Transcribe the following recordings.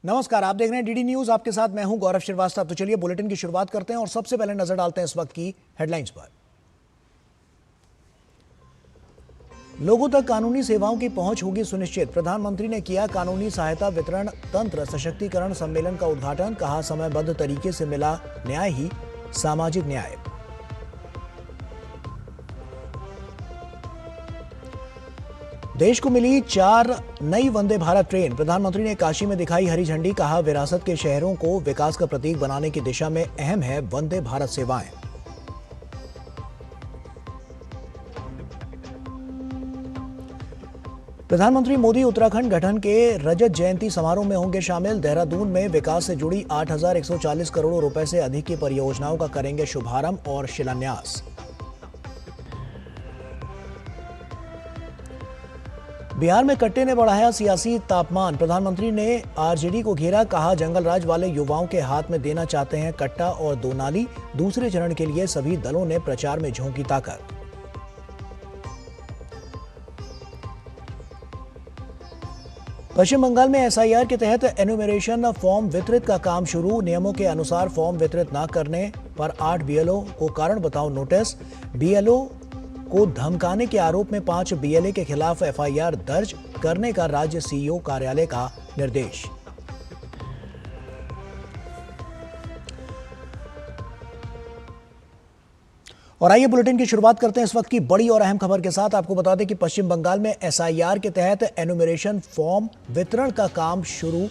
नमस्कार, आप देख रहे हैं डीडी न्यूज। आपके साथ मैं हूं गौरव श्रीवास्तव। तो चलिए बुलेटिन की शुरुआत करते हैं और सबसे पहले नजर डालते हैं इस वक्त की हेडलाइंस पर। लोगों तक कानूनी सेवाओं की पहुंच होगी सुनिश्चित। प्रधानमंत्री ने किया कानूनी सहायता वितरण तंत्र सशक्तिकरण सम्मेलन का उद्घाटन। कहा, समयबद्ध तरीके से मिला न्याय ही सामाजिक न्याय। देश को मिली 4 नई वंदे भारत ट्रेन। प्रधानमंत्री ने काशी में दिखाई हरी झंडी। कहा, विरासत के शहरों को विकास का प्रतीक बनाने की दिशा में अहम है वंदे भारत सेवाएं। प्रधानमंत्री मोदी उत्तराखंड गठन के रजत जयंती समारोह में होंगे शामिल। देहरादून में विकास से जुड़ी 8,140 करोड़ रुपए से अधिक की परियोजनाओं का करेंगे शुभारंभ और शिलान्यास। बिहार में कट्टे ने बढ़ाया सियासी तापमान। प्रधानमंत्री ने आरजेडी को घेरा। कहा, जंगल राज वाले युवाओं के हाथ में देना चाहते हैं कट्टा और दो नाली। दूसरे चरण के लिए सभी दलों ने प्रचार में झोंकी ताकत। पश्चिम बंगाल में एसआईआर के तहत एनुमरेशन फॉर्म वितरित का काम शुरू। नियमों के अनुसार फॉर्म वितरित न करने पर 8 बीएलओ को कारण बताओ नोटिस। बीएलओ को धमकाने के आरोप में 5 बीएलए के खिलाफ एफआईआर दर्ज करने का राज्य सीईओ कार्यालय का निर्देश। और आइए बुलेटिन की शुरुआत करते हैं इस वक्त की बड़ी और अहम खबर के साथ। आपको बता दें कि पश्चिम बंगाल में एसआईआर के तहत एनुमरेशन फॉर्म वितरण का काम शुरू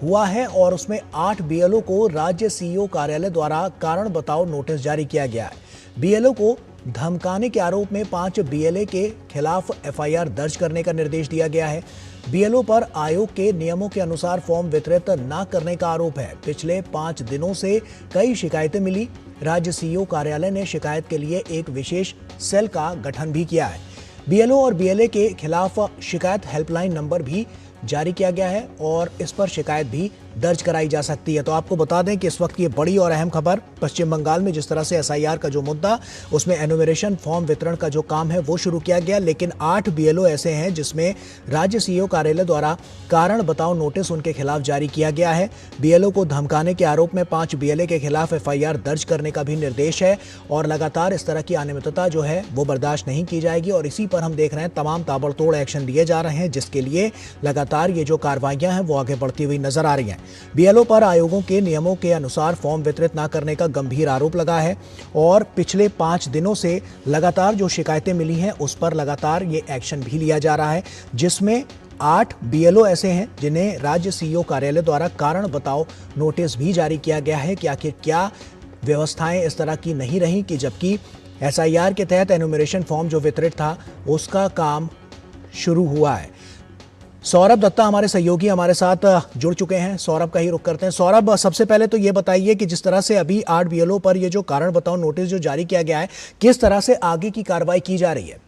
हुआ है और उसमें 8 बीएलओ को राज्य सीईओ कार्यालय द्वारा कारण बताओ नोटिस जारी किया गया है। बीएलओ को धमकाने के आरोप में 5 बीएलए के खिलाफ एफआईआर दर्ज करने का निर्देश दिया गया है। बीएलओ पर आयोग के नियमों के अनुसार फॉर्म वितरित न करने का आरोप है। पिछले 5 दिनों से कई शिकायतें मिली। राज्य सीईओ कार्यालय ने शिकायत के लिए एक विशेष सेल का गठन भी किया है। बीएलओ और बीएलए के खिलाफ शिकायत हेल्पलाइन नंबर भी जारी किया गया है और इस पर शिकायत भी दर्ज कराई जा सकती है। तो आपको बता दें कि इस वक्त की बड़ी और अहम खबर, पश्चिम बंगाल में जिस तरह से एसआईआर का जो मुद्दा, उसमें एनुमरेशन फॉर्म वितरण का जो काम है वो शुरू किया गया, लेकिन 8 बीएलओ ऐसे हैं जिसमें राज्य सीईओ कार्यालय द्वारा कारण बताओ नोटिस उनके खिलाफ जारी किया गया है। बीएलओ को धमकाने के आरोप में 5 बीएलए के खिलाफ एफआईआर दर्ज करने का भी निर्देश है और लगातार इस तरह की अनियमितता जो है वो बर्दाश्त नहीं की जाएगी और इसी पर हम देख रहे हैं तमाम ताबड़तोड़ एक्शन लिए जा रहे हैं, जिसके लिए लगातार ये जो कार्रवाइयां हैं वो आगे बढ़ती हुई नजर आ रही हैं। बीएलओ पर आयोगों के नियमों के अनुसार फॉर्म वितरित न करने का गंभीर आरोप लगा है और पिछले 5 दिनों से लगातार जो शिकायतें मिली हैं उस पर लगातार ये एक्शन भी लिया जा रहा है, जिसमें 8 बीएलओ ऐसे हैं जिन्हें राज्य सीईओ कार्यालय द्वारा कारण बताओ नोटिस भी जारी किया गया है कि आखिर क्या व्यवस्थाएं इस तरह की नहीं रही कि जबकि एसआईआर के तहत एनुमरेशन फॉर्म जो वितरित था उसका काम शुरू हुआ है। सौरभ दत्ता हमारे सहयोगी हमारे साथ जुड़ चुके हैं। सौरभ का ही रुख करते हैं। सौरभ, सबसे पहले तो ये बताइए कि जिस तरह से अभी 8 बीएलओ पर ये जो कारण बताओ नोटिस जो जारी किया गया है, किस तरह से आगे की कार्रवाई की जा रही है?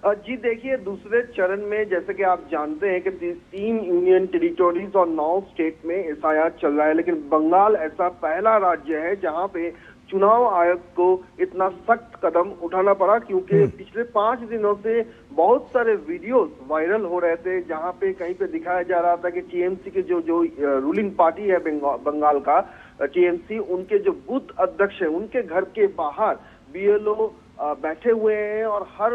जी देखिए, दूसरे चरण में जैसे कि आप जानते हैं कि 3 यूनियन टेरिटोरीज और 9 स्टेट में एसआईआर चल रहा है, लेकिन बंगाल ऐसा पहला राज्य है जहां पे चुनाव आयोग को इतना सख्त कदम उठाना पड़ा, क्योंकि पिछले 5 दिनों से बहुत सारे वीडियोस वायरल हो रहे थे जहां पे कहीं पे दिखाया जा रहा था कि टीएमसी के जो रूलिंग पार्टी है बंगाल का टीएमसी, उनके जो बूथ अध्यक्ष है उनके घर के बाहर बीएलओ बैठे हुए हैं और हर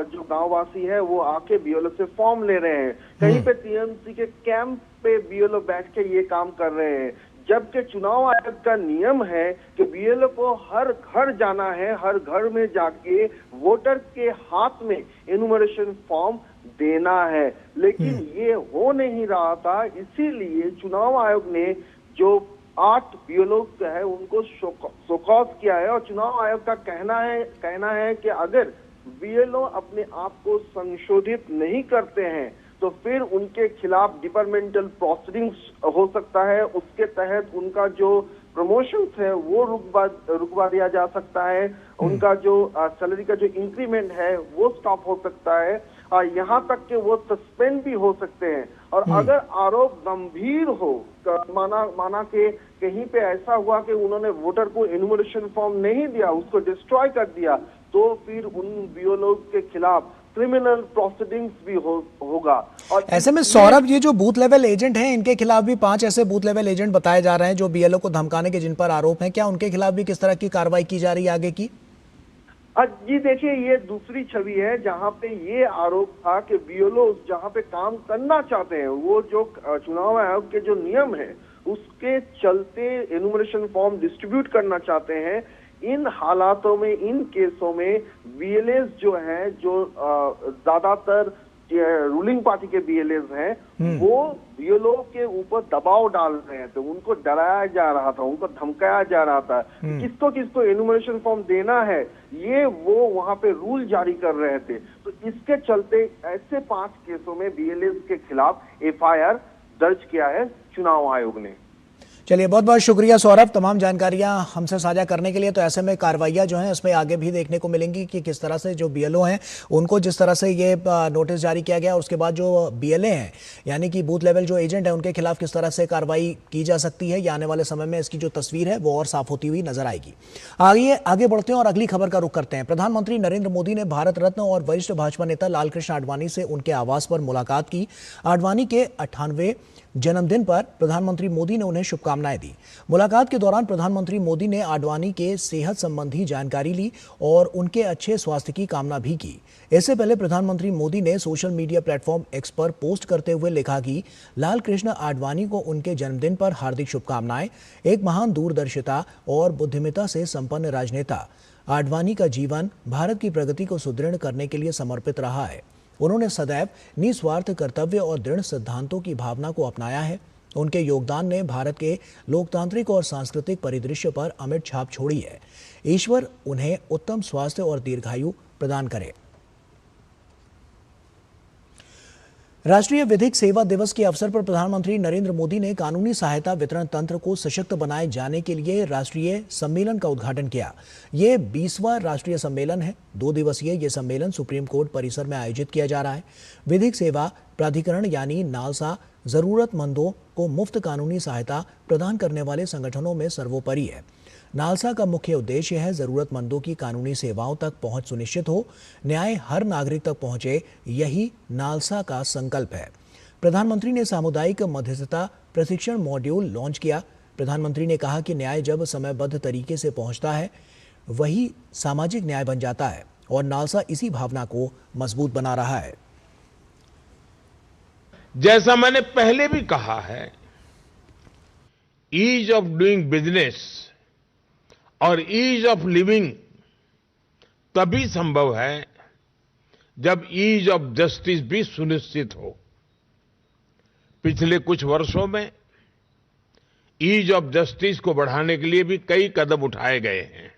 जो गांववासी है वो आके बीएलओ से फॉर्म ले रहे हैं। कहीं पे टीएमसी के कैंप पे बीएलओ बैठ के ये काम कर रहे हैं, जबकि चुनाव आयोग का नियम है कि बीएलओ को हर घर जाना है, हर घर में जाके वोटर के हाथ में एनुमरेशन फॉर्म देना है, लेकिन ये हो नहीं रहा था। इसीलिए चुनाव आयोग ने जो 8 बीएलओ है उनको शोकॉज किया है और चुनाव आयोग का कहना है कि अगर बीएलओ अपने आप को संशोधित नहीं करते हैं तो फिर उनके खिलाफ डिपार्टमेंटल प्रोसीडिंग्स हो सकता है। उसके तहत उनका जो प्रमोशंस है वो रुकवा दिया जा सकता है, उनका जो सैलरी का जो इंक्रीमेंट है वो स्टॉप हो सकता है, यहाँ तक कि वो सस्पेंड भी हो सकते हैं। और अगर आरोप गंभीर हो, माना कि कहीं पे ऐसा हुआ कि उन्होंने वोटर को एनुमरेशन फॉर्म नहीं दिया, उसको डिस्ट्रॉय कर दिया, तो फिर उन बीएलओ के खिलाफ क्रिमिनल प्रोसीडिंग्स भी होगा। और ऐसे में सौरभ, ये जो बूथ लेवल एजेंट हैं, इनके खिलाफ भी 5 ऐसे बूथ लेवल एजेंट बताए जा रहे हैं जो बीएलओ को धमकाने के जिन पर आरोप हैं, क्या उनके खिलाफ भी किस तरह की कार्रवाई की जा रही है आगे की? जी देखिए, ये दूसरी छवि है जहां पे ये आरोप था कि बीएलओ जहां पे काम करना चाहते हैं, वो जो चुनाव आयोग के जो नियम है उसके चलते एनुमरेशन फॉर्म डिस्ट्रीब्यूट करना चाहते हैं। इन हालातों में, इन केसों में बीएलएस जो है, जो ज्यादातर रूलिंग पार्टी के बीएलएस हैं, वो बीएलओ के ऊपर दबाव डाल रहे थे, उनको डराया जा रहा था, उनको धमकाया जा रहा था, किसको किसको एनुमरेशन फॉर्म देना है, ये वो वहां पे रूल जारी कर रहे थे। तो इसके चलते ऐसे 5 केसों में बीएलएस के खिलाफ एफआईआर दर्ज किया है चुनाव आयोग ने। चलिए, बहुत बहुत शुक्रिया सौरभ, तमाम जानकारियां हमसे साझा करने के लिए। तो ऐसे में कार्रवाइयां जो हैं इसमें आगे भी देखने को मिलेंगी कि किस तरह से जो बीएलओ हैं उनको जिस तरह से ये नोटिस जारी किया गया, उसके बाद जो बीएलए हैं यानी कि बूथ लेवल जो एजेंट है उनके खिलाफ किस तरह से कार्रवाई की जा सकती है, या आने वाले समय में इसकी जो तस्वीर है वो और साफ होती हुई नजर आएगी। आगे बढ़ते हैं और अगली खबर का रुख करते हैं। प्रधानमंत्री नरेंद्र मोदी ने भारत रत्न और वरिष्ठ भाजपा नेता लालकृष्ण आडवाणी से उनके आवास पर मुलाकात की। आडवाणी के 98वें जन्मदिन पर प्रधानमंत्री मोदी ने उन्हें शुभकामनाएं दी। मुलाकात के दौरान प्रधानमंत्री मोदी ने आडवाणी के सेहत संबंधी जानकारी ली और उनके अच्छे स्वास्थ्य की कामना भी की। इससे पहले प्रधानमंत्री मोदी ने सोशल मीडिया प्लेटफॉर्म एक्स पर पोस्ट करते हुए लिखा कि लाल कृष्ण आडवाणी को उनके जन्मदिन पर हार्दिक शुभकामनाएं। एक महान दूरदर्शिता और बुद्धिमत्ता से संपन्न राजनेता, आडवाणी का जीवन भारत की प्रगति को सुदृढ़ करने के लिए समर्पित रहा है। उन्होंने सदैव निस्वार्थ कर्तव्य और दृढ़ सिद्धांतों की भावना को अपनाया है। उनके योगदान ने भारत के लोकतांत्रिक और सांस्कृतिक परिदृश्य पर अमिट छाप छोड़ी है। ईश्वर उन्हें उत्तम स्वास्थ्य और दीर्घायु प्रदान करे। राष्ट्रीय विधिक सेवा दिवस के अवसर पर प्रधानमंत्री नरेंद्र मोदी ने कानूनी सहायता वितरण तंत्र को सशक्त बनाए जाने के लिए राष्ट्रीय सम्मेलन का उद्घाटन किया। ये 20वां राष्ट्रीय सम्मेलन है। 2 दिवसीय ये सम्मेलन सुप्रीम कोर्ट परिसर में आयोजित किया जा रहा है। विधिक सेवा प्राधिकरण यानी नालसा जरूरतमंदों को मुफ्त कानूनी सहायता प्रदान करने वाले संगठनों में सर्वोपरि है। नालसा का मुख्य उद्देश्य है जरूरतमंदों की कानूनी सेवाओं तक पहुंच सुनिश्चित हो, न्याय हर नागरिक तक पहुंचे, यही नालसा का संकल्प है। प्रधानमंत्री ने सामुदायिक मध्यस्थता प्रशिक्षण मॉड्यूल लॉन्च किया। प्रधानमंत्री ने कहा कि न्याय जब समयबद्ध तरीके से पहुंचता है वही सामाजिक न्याय बन जाता है और नालसा इसी भावना को मजबूत बना रहा है। जैसा मैंने पहले भी कहा है, ईज ऑफ डूइंग बिजनेस और ईज ऑफ लिविंग तभी संभव है जब ईज ऑफ जस्टिस भी सुनिश्चित हो। पिछले कुछ वर्षों में ईज ऑफ जस्टिस को बढ़ाने के लिए भी कई कदम उठाए गए हैं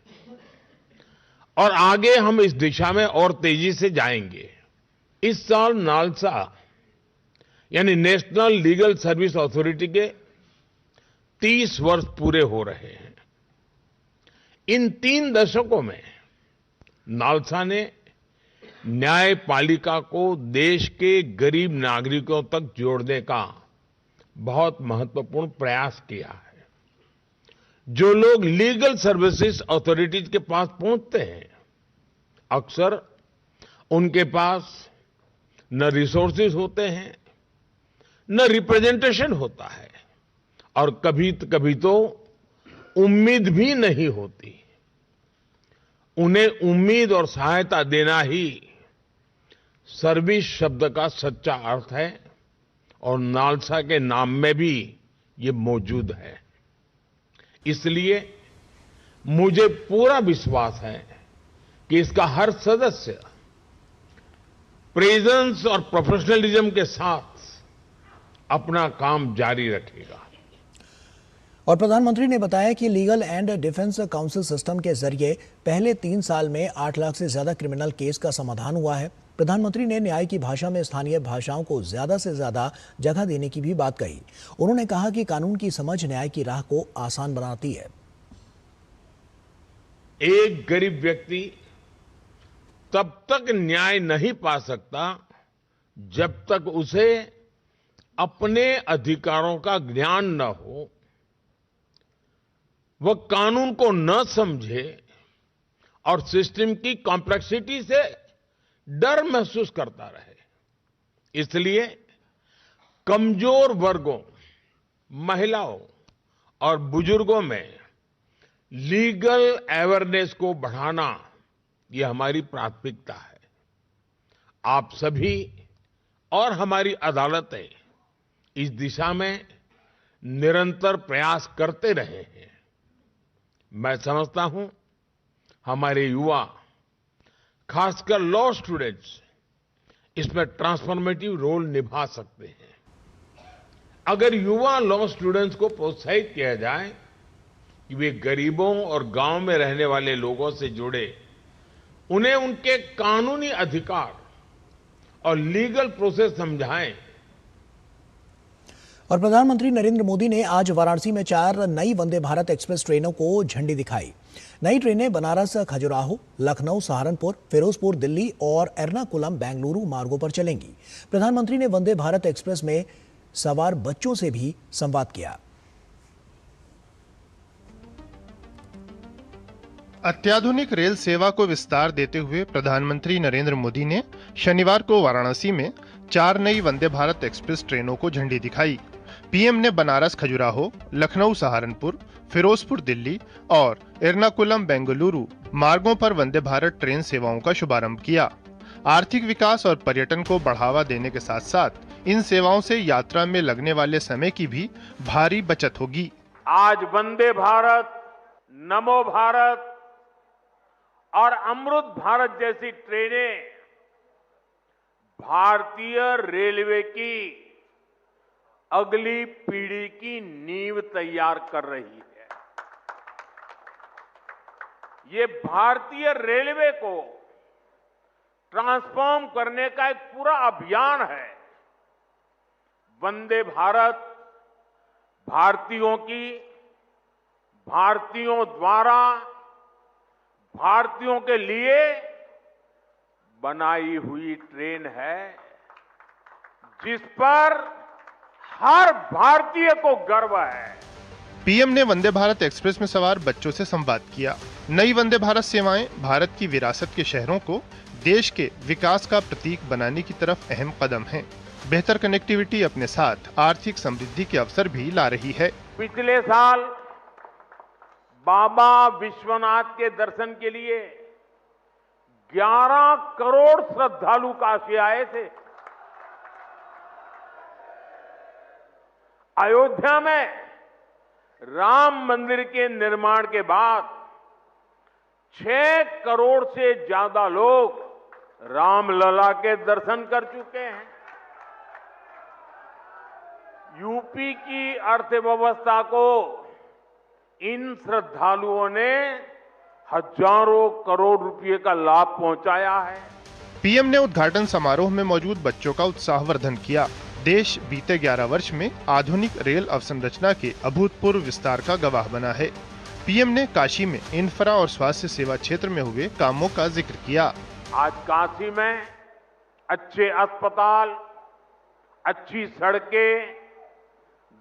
और आगे हम इस दिशा में और तेजी से जाएंगे। इस साल नालसा यानी नेशनल लीगल सर्विस अथॉरिटी के 30 वर्ष पूरे हो रहे हैं। इन 3 दशकों में नालसा ने न्यायपालिका को देश के गरीब नागरिकों तक जोड़ने का बहुत महत्वपूर्ण प्रयास किया है। जो लोग लीगल सर्विसेज अथॉरिटीज के पास पहुंचते हैं, अक्सर उनके पास न रिसोर्सेज होते हैं, न रिप्रेजेंटेशन होता है और कभी तो उम्मीद भी नहीं होती। उन्हें उम्मीद और सहायता देना ही सर्विस शब्द का सच्चा अर्थ है और नालसा के नाम में भी ये मौजूद है। इसलिए मुझे पूरा विश्वास है कि इसका हर सदस्य प्रेजेंस और प्रोफेशनलिज्म के साथ अपना काम जारी रखेगा। और प्रधानमंत्री ने बताया कि legal and defence council system के जरिए पहले 3 साल में 8 लाख से ज्यादा क्रिमिनल केस का समाधान हुआ है। प्रधानमंत्री ने न्याय की भाषा में स्थानीय भाषाओं को ज्यादा से ज्यादा जगह देने की भी बात कही। उन्होंने कहा कि कानून की समझ न्याय की राह को आसान बनाती है। एक गरीब व्यक्ति तब तक न्याय नहीं पा सकता जब तक उसे अपने अधिकारों का ज्ञान न हो, वह कानून को न समझे और सिस्टम की कॉम्प्लेक्सिटी से डर महसूस करता रहे। इसलिए कमजोर वर्गों, महिलाओं और बुजुर्गों में लीगल अवेयरनेस को बढ़ाना ये हमारी प्राथमिकता है। आप सभी और हमारी अदालतें इस दिशा में निरंतर प्रयास करते रहे हैं। मैं समझता हूं हमारे युवा, खासकर लॉ स्टूडेंट्स, इसमें ट्रांसफॉर्मेटिव रोल निभा सकते हैं। अगर युवा लॉ स्टूडेंट्स को प्रोत्साहित किया जाए कि वे गरीबों और गांव में रहने वाले लोगों से जुड़े, उन्हें उनके कानूनी अधिकार और लीगल प्रोसेस समझाएं। और प्रधानमंत्री नरेंद्र मोदी ने आज वाराणसी में 4 नई वंदे भारत एक्सप्रेस ट्रेनों को झंडी दिखाई। नई ट्रेनें बनारस खजुराहो, लखनऊ सहारनपुर, फिरोजपुर दिल्ली और एर्नाकुलम बेंगलुरु मार्गों पर चलेंगी। प्रधानमंत्री ने वंदे भारत एक्सप्रेस में सवार बच्चों से भी संवाद किया। अत्याधुनिक रेल सेवा को विस्तार देते हुए प्रधानमंत्री नरेंद्र मोदी ने शनिवार को वाराणसी में 4 नई वंदे भारत एक्सप्रेस ट्रेनों को झंडी दिखाई। पीएम ने बनारस खजुराहो, लखनऊ सहारनपुर, फिरोजपुर दिल्ली और एर्नाकुलम बेंगलुरु मार्गों पर वंदे भारत ट्रेन सेवाओं का शुभारंभ किया। आर्थिक विकास और पर्यटन को बढ़ावा देने के साथ साथ इन सेवाओं से यात्रा में लगने वाले समय की भी भारी बचत होगी। आज वंदे भारत, नमो भारत और अमृत भारत जैसी ट्रेनें भारतीय रेलवे की अगली पीढ़ी की नींव तैयार कर रही है। ये भारतीय रेलवे को ट्रांसफॉर्म करने का एक पूरा अभियान है। वंदे भारत भारतीयों की, भारतीयों द्वारा, भारतीयों के लिए बनाई हुई ट्रेन है, जिस पर हर भारतीय को गर्व है। पीएम ने वंदे भारत एक्सप्रेस में सवार बच्चों से संवाद किया। नई वंदे भारत सेवाएं भारत की विरासत के शहरों को देश के विकास का प्रतीक बनाने की तरफ अहम कदम हैं। बेहतर कनेक्टिविटी अपने साथ आर्थिक समृद्धि के अवसर भी ला रही है। पिछले साल बाबा विश्वनाथ के दर्शन के लिए 11 करोड़ श्रद्धालु काशी आए थे। अयोध्या में राम मंदिर के निर्माण के बाद 6 करोड़ से ज्यादा लोग रामलला के दर्शन कर चुके हैं। यूपी की अर्थव्यवस्था को इन श्रद्धालुओं ने हजारों करोड़ रुपए का लाभ पहुंचाया है। पीएम ने उद्घाटन समारोह में मौजूद बच्चों का उत्साहवर्धन किया। देश बीते 11 वर्ष में आधुनिक रेल अवसंरचना के अभूतपूर्व विस्तार का गवाह बना है। पीएम ने काशी में इंफ्रा और स्वास्थ्य सेवा क्षेत्र में हुए कामों का जिक्र किया। आज काशी में अच्छे अस्पताल, अच्छी सड़कें,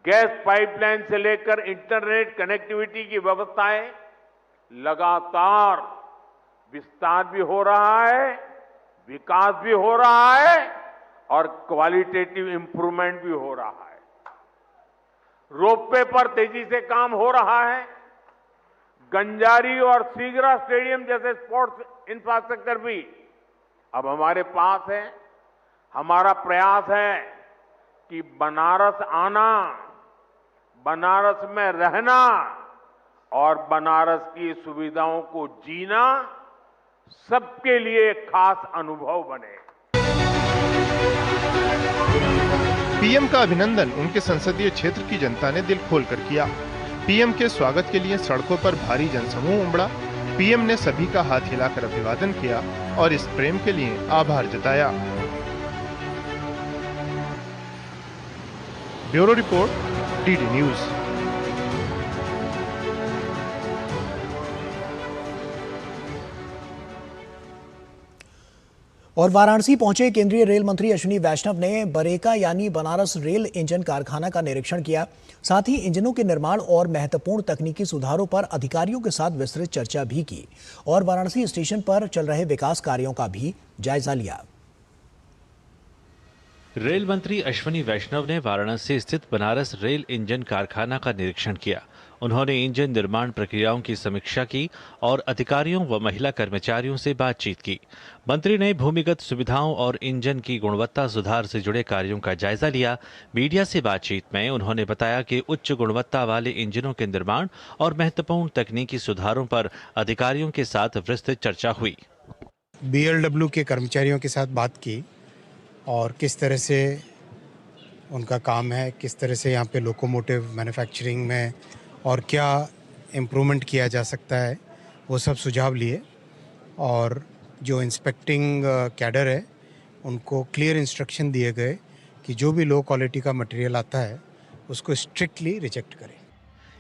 गैस पाइपलाइन से लेकर इंटरनेट कनेक्टिविटी की व्यवस्थाएं लगातार विस्तार भी हो रहा है, विकास भी हो रहा है और क्वालिटेटिव इंप्रूवमेंट भी हो रहा है। रोपवे पर तेजी से काम हो रहा है। गंजारी और सीगरा स्टेडियम जैसे स्पोर्ट्स इंफ्रास्ट्रक्चर भी अब हमारे पास है। हमारा प्रयास है कि बनारस आना, बनारस में रहना और बनारस की सुविधाओं को जीना सबके लिए एक खास अनुभव बने। पीएम का अभिनंदन उनके संसदीय क्षेत्र की जनता ने दिल खोलकर किया। पीएम के स्वागत के लिए सड़कों पर भारी जनसमूह उमड़ा। पीएम ने सभी का हाथ हिलाकर अभिवादन किया और इस प्रेम के लिए आभार जताया। Bureau report, DD news. और वाराणसी पहुंचे केंद्रीय रेल मंत्री अश्विनी वैष्णव ने बरेका यानी बनारस रेल इंजन कारखाना का निरीक्षण किया। साथ ही इंजनों के निर्माण और महत्वपूर्ण तकनीकी सुधारों पर अधिकारियों के साथ विस्तृत चर्चा भी की और वाराणसी स्टेशन पर चल रहे विकास कार्यों का भी जायजा लिया। रेल मंत्री अश्विनी वैष्णव ने वाराणसी स्थित बनारस रेल इंजन कारखाना का निरीक्षण किया। उन्होंने इंजन निर्माण प्रक्रियाओं की समीक्षा की और अधिकारियों व महिला कर्मचारियों से बातचीत की। मंत्री ने भूमिगत सुविधाओं और इंजन की गुणवत्ता सुधार से जुड़े कार्यों का जायजा लिया। मीडिया से बातचीत में उन्होंने बताया कि उच्च गुणवत्ता वाले इंजनों के निर्माण और महत्वपूर्ण तकनीकी सुधारों पर अधिकारियों के साथ विस्तृत चर्चा हुई। BLW के कर्मचारियों के साथ बात की और किस तरह से उनका काम है, किस तरह से यहाँ पे लोकोमोटिव मैन्युफैक्चरिंग में और क्या इम्प्रूवमेंट किया जा सकता है, वो सब सुझाव लिए। और जो इंस्पेक्टिंग कैडर है उनको क्लियर इंस्ट्रक्शन दिए गए कि जो भी लो क्वालिटी का मटेरियल आता है उसको स्ट्रिक्टली रिजेक्ट करें।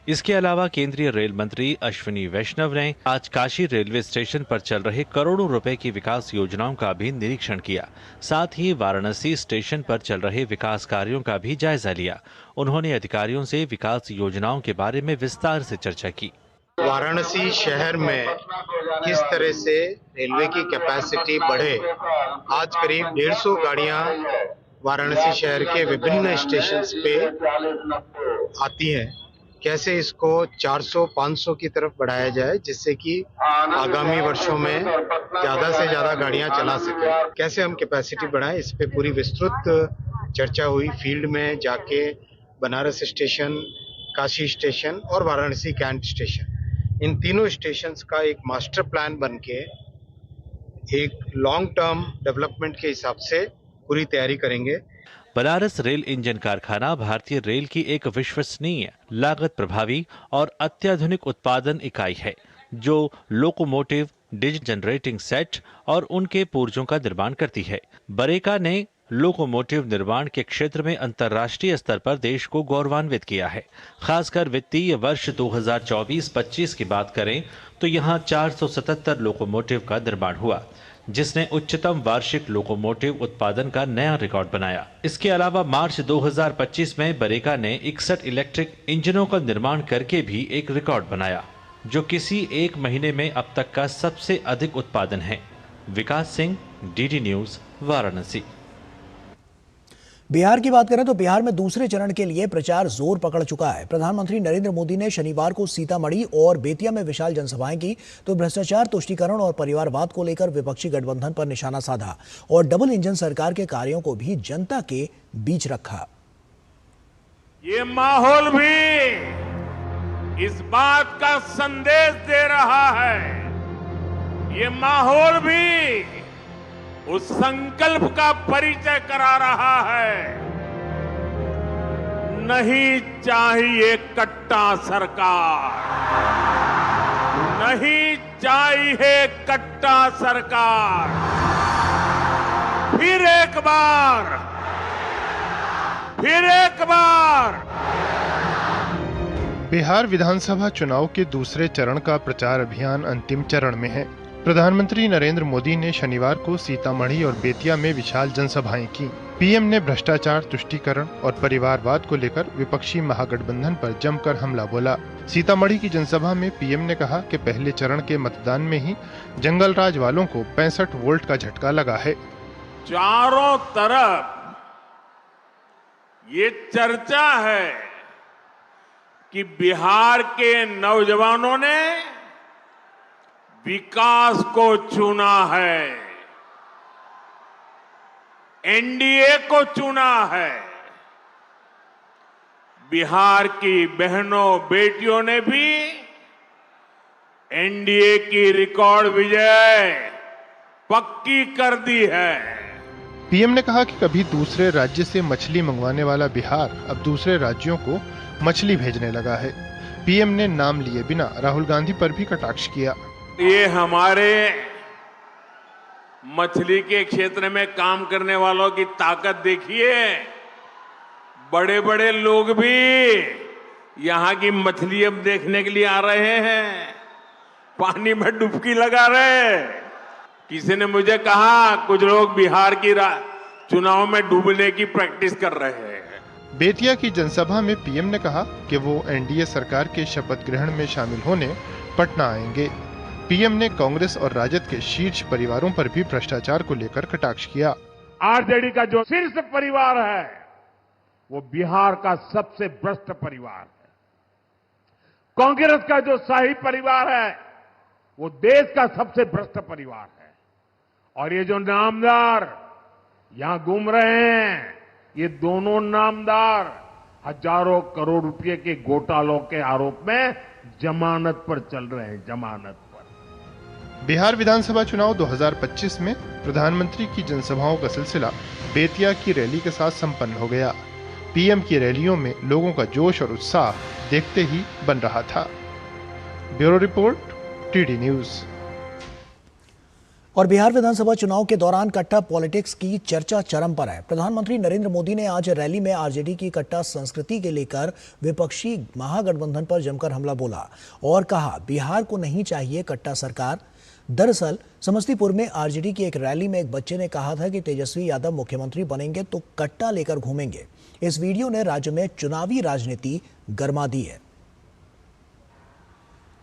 इसके अलावा केंद्रीय रेल मंत्री अश्विनी वैष्णव ने आज काशी रेलवे स्टेशन पर चल रहे करोड़ों रुपए की विकास योजनाओं का भी निरीक्षण किया। साथ ही वाराणसी स्टेशन पर चल रहे विकास कार्यों का भी जायजा लिया। उन्होंने अधिकारियों से विकास योजनाओं के बारे में विस्तार से चर्चा की। वाराणसी शहर में किस तरह से रेलवे की कैपेसिटी बढ़े। आज करीब 150 गाड़ियां वाराणसी शहर के विभिन्न स्टेशन पे आती हैं। कैसे इसको 400-500 की तरफ बढ़ाया जाए जिससे कि आगामी वर्षों में ज्यादा से ज्यादा गाड़ियां चला सके। कैसे हम कैपेसिटी बढ़ाएं, इस पे पूरी विस्तृत चर्चा हुई। फील्ड में जाके बनारस स्टेशन, काशी स्टेशन और वाराणसी कैंट स्टेशन, इन तीनों स्टेशंस का एक मास्टर प्लान बनके एक लॉन्ग टर्म डेवलपमेंट के हिसाब से पूरी तैयारी करेंगे। बनारस रेल इंजन कारखाना भारतीय रेल की एक विश्वसनीय, लागत प्रभावी और अत्याधुनिक उत्पादन इकाई है जो लोकोमोटिव, डीजल जनरेटिंग सेट और उनके पुर्जों का निर्माण करती है। बरेका ने लोकोमोटिव निर्माण के क्षेत्र में अंतर्राष्ट्रीय स्तर पर देश को गौरवान्वित किया है। खासकर वित्तीय वर्ष 2024-25 की बात करें तो यहां 477 लोकोमोटिव का निर्माण हुआ, जिसने उच्चतम वार्षिक लोकोमोटिव उत्पादन का नया रिकॉर्ड बनाया। इसके अलावा मार्च 2025 में बरेका ने 61 इलेक्ट्रिक इंजनों का निर्माण करके भी एक रिकॉर्ड बनाया, जो किसी एक महीने में अब तक का सबसे अधिक उत्पादन है। विकास सिंह, DD न्यूज, वाराणसी। बिहार की बात करें तो बिहार में दूसरे चरण के लिए प्रचार जोर पकड़ चुका है। प्रधानमंत्री नरेंद्र मोदी ने शनिवार को सीतामढ़ी और बेतिया में विशाल जनसभाएं की तो भ्रष्टाचार, तुष्टीकरण और परिवारवाद को लेकर विपक्षी गठबंधन पर निशाना साधा और डबल इंजन सरकार के कार्यों को भी जनता के बीच रखा। ये माहौल भी इस बात का संदेश दे रहा है, ये माहौल भी उस संकल्प का परिचय करा रहा है, नहीं चाहिए कट्टा सरकार, नहीं चाहिए कट्टा सरकार। फिर एक बार बिहार विधानसभा चुनाव के दूसरे चरण का प्रचार अभियान अंतिम चरण में है। प्रधानमंत्री नरेंद्र मोदी ने शनिवार को सीतामढ़ी और बेतिया में विशाल जनसभाएं की। पीएम ने भ्रष्टाचार, तुष्टीकरण और परिवारवाद को लेकर विपक्षी महागठबंधन पर जमकर हमला बोला। सीतामढ़ी की जनसभा में पीएम ने कहा कि पहले चरण के मतदान में ही जंगल राज वालों को 65 वोल्ट का झटका लगा है। चारों तरफ ये चर्चा है कि बिहार के नौजवानों ने विकास को चुना है, एनडीए को चुना है। बिहार की बहनों बेटियों ने भी एनडीए की रिकॉर्ड विजय पक्की कर दी है। पीएम ने कहा कि कभी दूसरे राज्य से मछली मंगवाने वाला बिहार अब दूसरे राज्यों को मछली भेजने लगा है। पीएम ने नाम लिए बिना राहुल गांधी पर भी कटाक्ष किया। ये हमारे मछली के क्षेत्र में काम करने वालों की ताकत देखिए। बड़े बड़े लोग भी यहाँ की मछली अब देखने के लिए आ रहे हैं, पानी में डुबकी लगा रहे हैं। किसी ने मुझे कहा कुछ लोग बिहार की चुनाव में डूबने की प्रैक्टिस कर रहे हैं। बेतिया की जनसभा में पीएम ने कहा कि वो एनडीए सरकार के शपथ ग्रहण में शामिल होने पटना आएंगे। पीएम ने कांग्रेस और राजद के शीर्ष परिवारों पर भी भ्रष्टाचार को लेकर कटाक्ष किया। आरजेडी का जो शीर्ष परिवार है वो बिहार का सबसे भ्रष्ट परिवार है। कांग्रेस का जो शाही परिवार है वो देश का सबसे भ्रष्ट परिवार है। और ये जो नामदार यहां घूम रहे हैं, ये दोनों नामदार हजारों करोड़ रुपए के घोटालों के आरोप में जमानत पर चल रहे हैं, जमानत पर। बिहार विधानसभा चुनाव 2025 में प्रधानमंत्री की जनसभाओं का सिलसिला बेतिया की रैली के साथ संपन्न हो गया। पीएम की रैलियों में लोगों का जोश और उत्साह देखते ही बन रहा था। Bureau report, TD news. और बिहार विधानसभा चुनाव के दौरान कट्टा पॉलिटिक्स की चर्चा चरम पर है। प्रधानमंत्री नरेंद्र मोदी ने आज रैली में आरजेडी की कट्टा संस्कृति के लेकर विपक्षी महागठबंधन पर जमकर हमला बोला और कहा बिहार को नहीं चाहिए कट्टा सरकार। दरअसल समस्तीपुर में आरजेडी की एक रैली में एक बच्चे ने कहा था कि तेजस्वी यादव मुख्यमंत्री बनेंगे तो कट्टा लेकर घूमेंगे। इस वीडियो ने राज्य में चुनावी राजनीति गरमा दी है।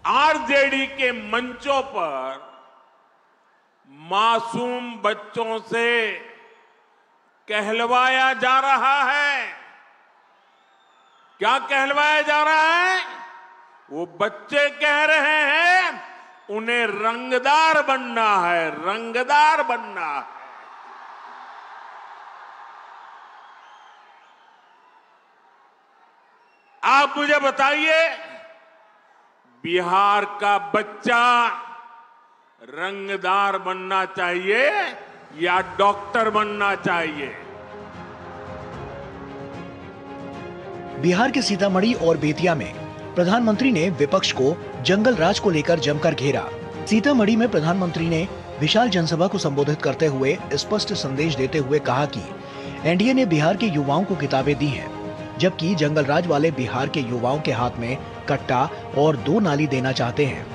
आरजेडी के मंचों पर मासूम बच्चों से कहलवाया जा रहा है। क्या कहलवाया जा रहा है? वो बच्चे कह रहे हैं उन्हें रंगदार बनना है, रंगदार बनना है। आप मुझे बताइए, बिहार का बच्चा रंगदार बनना चाहिए या डॉक्टर बनना चाहिए? बिहार के सीतामढ़ी और बेतिया में प्रधानमंत्री ने विपक्ष को जंगल राज को लेकर जमकर घेरा। सीतामढ़ी में प्रधानमंत्री ने विशाल जनसभा को संबोधित करते हुए स्पष्ट संदेश देते हुए कहा कि एनडीए ने बिहार के युवाओं को किताबें दी हैं, जबकि जंगल राज वाले बिहार के युवाओं के हाथ में कट्टा और 2 नाली देना चाहते हैं।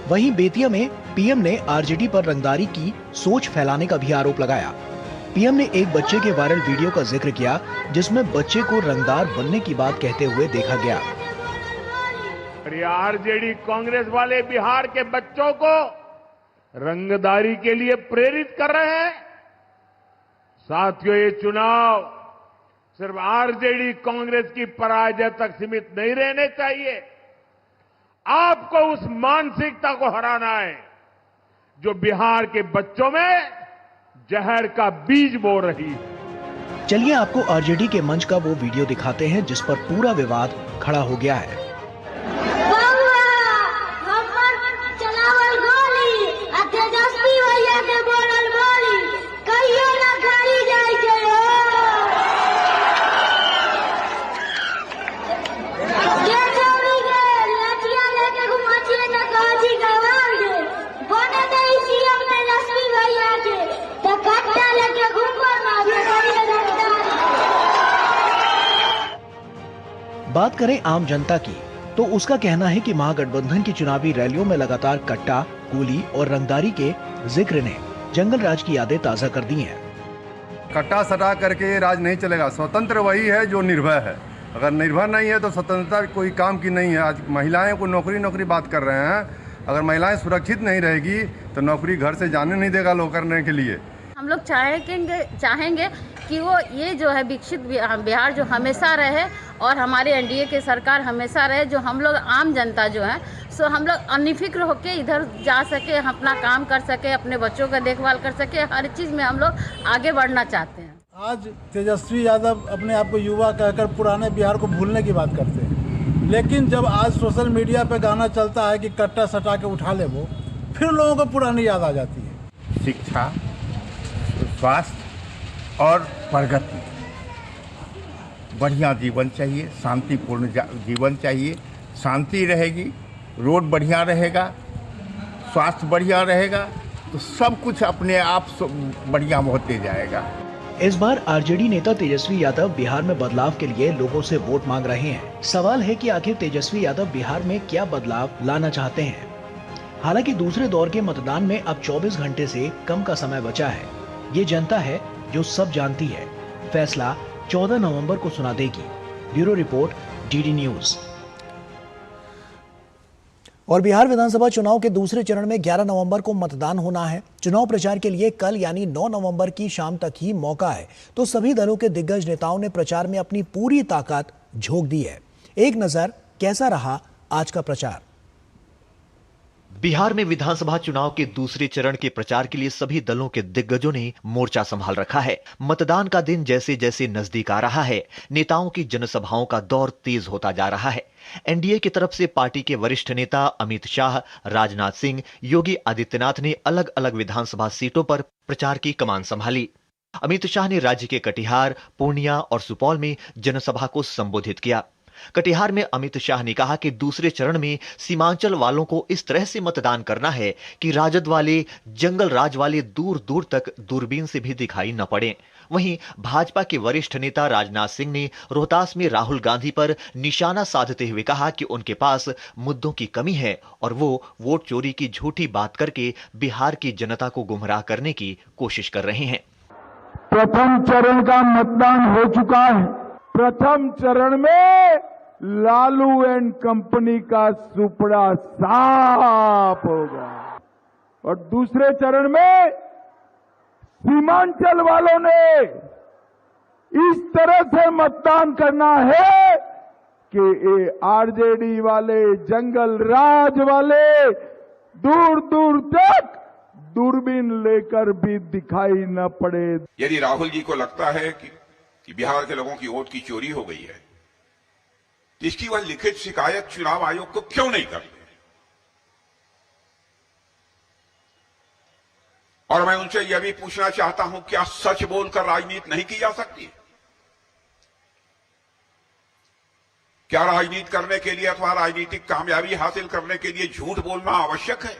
वहीं बेतिया में पीएम ने आरजेडी पर रंगदारी की सोच फैलाने का भी आरोप लगाया। पीएम ने एक बच्चे के वायरल वीडियो का जिक्र किया जिसमें बच्चे को रंगदार बनने की बात कहते हुए देखा गया। आरजेडी कांग्रेस वाले बिहार के बच्चों को रंगदारी के लिए प्रेरित कर रहे हैं। साथियों, ये चुनाव सिर्फ आरजेडी कांग्रेस की पराजय तक सीमित नहीं रहने चाहिए। आपको उस मानसिकता को हराना है जो बिहार के बच्चों में जहर का बीज बो रही है। चलिए आपको आरजेडी के मंच का वो वीडियो दिखाते हैं जिस पर पूरा विवाद खड़ा हो गया है। बात करें आम जनता की तो उसका कहना है कि महागठबंधन की चुनावी रैलियों में लगातार कट्टा, गोली और रंगदारी के जिक्र ने जंगल राज की यादें ताजा कर दी हैं। कट्टा सटा करके राज नहीं चलेगा। स्वतंत्र वही है जो निर्भय है। अगर निर्भय नहीं है तो स्वतंत्रता कोई काम की नहीं है। आज महिलाएं को नौकरी बात कर रहे हैं। अगर महिलाएं सुरक्षित नहीं रहेगी तो नौकरी घर से जाने नहीं देगा लोग करने के लिए। हम लोग चाहेंगे कि वो ये जो है विकसित बिहार जो हमेशा रहे और हमारे एनडीए की सरकार हमेशा रहे, जो हम लोग आम जनता जो है सो हम लोग अनिफिक्र होके इधर जा सके, अपना काम कर सके, अपने बच्चों का देखभाल कर सके। हर चीज़ में हम लोग आगे बढ़ना चाहते हैं। आज तेजस्वी यादव अपने आप को युवा कहकर पुराने बिहार को भूलने की बात करते हैं, लेकिन जब आज सोशल मीडिया पे गाना चलता है कि कट्टा सटा के उठा ले वो, फिर लोगों को पुरानी याद आ जाती है। शिक्षा, स्वास्थ्य और प्रगति, बढ़िया जीवन चाहिए, शांतिपूर्ण जीवन चाहिए। शांति रहेगी, रोड बढ़िया रहेगा, स्वास्थ्य बढ़िया रहेगा तो सब कुछ अपने आप बढ़िया होते जाएगा। इस बार आरजेडी नेता तेजस्वी यादव बिहार में बदलाव के लिए लोगों से वोट मांग रहे हैं। सवाल है कि आखिर तेजस्वी यादव बिहार में क्या बदलाव लाना चाहते हैं। हालांकि दूसरे दौर के मतदान में अब 24 घंटे से कम का समय बचा है। ये जनता है जो सब जानती है। फैसला 14 नवंबर को सुना देगी। Bureau report, DD news. और बिहार विधानसभा चुनाव के दूसरे चरण में 11 नवंबर को मतदान होना है। चुनाव प्रचार के लिए कल यानी 9 नवंबर की शाम तक ही मौका है, तो सभी दलों के दिग्गज नेताओं ने प्रचार में अपनी पूरी ताकत झोंक दी है। एक नजर कैसा रहा आज का प्रचार। बिहार में विधानसभा चुनाव के दूसरे चरण के प्रचार के लिए सभी दलों के दिग्गजों ने मोर्चा संभाल रखा है। मतदान का दिन जैसे जैसे नजदीक आ रहा है, नेताओं की जनसभाओं का दौर तेज होता जा रहा है। एनडीए की तरफ से पार्टी के वरिष्ठ नेता अमित शाह, राजनाथ सिंह, योगी आदित्यनाथ ने अलग अलग विधानसभा सीटों पर प्रचार की कमान संभाली। अमित शाह ने राज्य के कटिहार, पूर्णिया और सुपौल में जनसभा को संबोधित किया। कटिहार में अमित शाह ने कहा कि दूसरे चरण में सीमांचल वालों को इस तरह से मतदान करना है कि राजद वाले, जंगल राज वाले दूर दूर तक दूरबीन से भी दिखाई न पड़े। वहीं भाजपा के वरिष्ठ नेता राजनाथ सिंह ने रोहतास में राहुल गांधी पर निशाना साधते हुए कहा कि उनके पास मुद्दों की कमी है और वो वोट चोरी की झूठी बात करके बिहार की जनता को गुमराह करने की कोशिश कर रहे हैं। प्रथम चरण का मतदान हो चुका है। प्रथम चरण में लालू एंड कंपनी का सुपड़ा साफ होगा और दूसरे चरण में सीमांचल वालों ने इस तरह से मतदान करना है कि ये आरजेडी वाले, जंगल राज वाले दूर दूर तक दूरबीन लेकर भी दिखाई न पड़े। यदि राहुल जी को लगता है कि बिहार के लोगों की वोट की चोरी हो गई है, तो इसकी वह लिखित शिकायत चुनाव आयोग को क्यों नहीं करते? और मैं उनसे यह भी पूछना चाहता हूं, क्या सच बोलकर राजनीति नहीं की जा सकती? क्या राजनीति करने के लिए अथवा राजनीतिक कामयाबी हासिल करने के लिए झूठ बोलना आवश्यक है?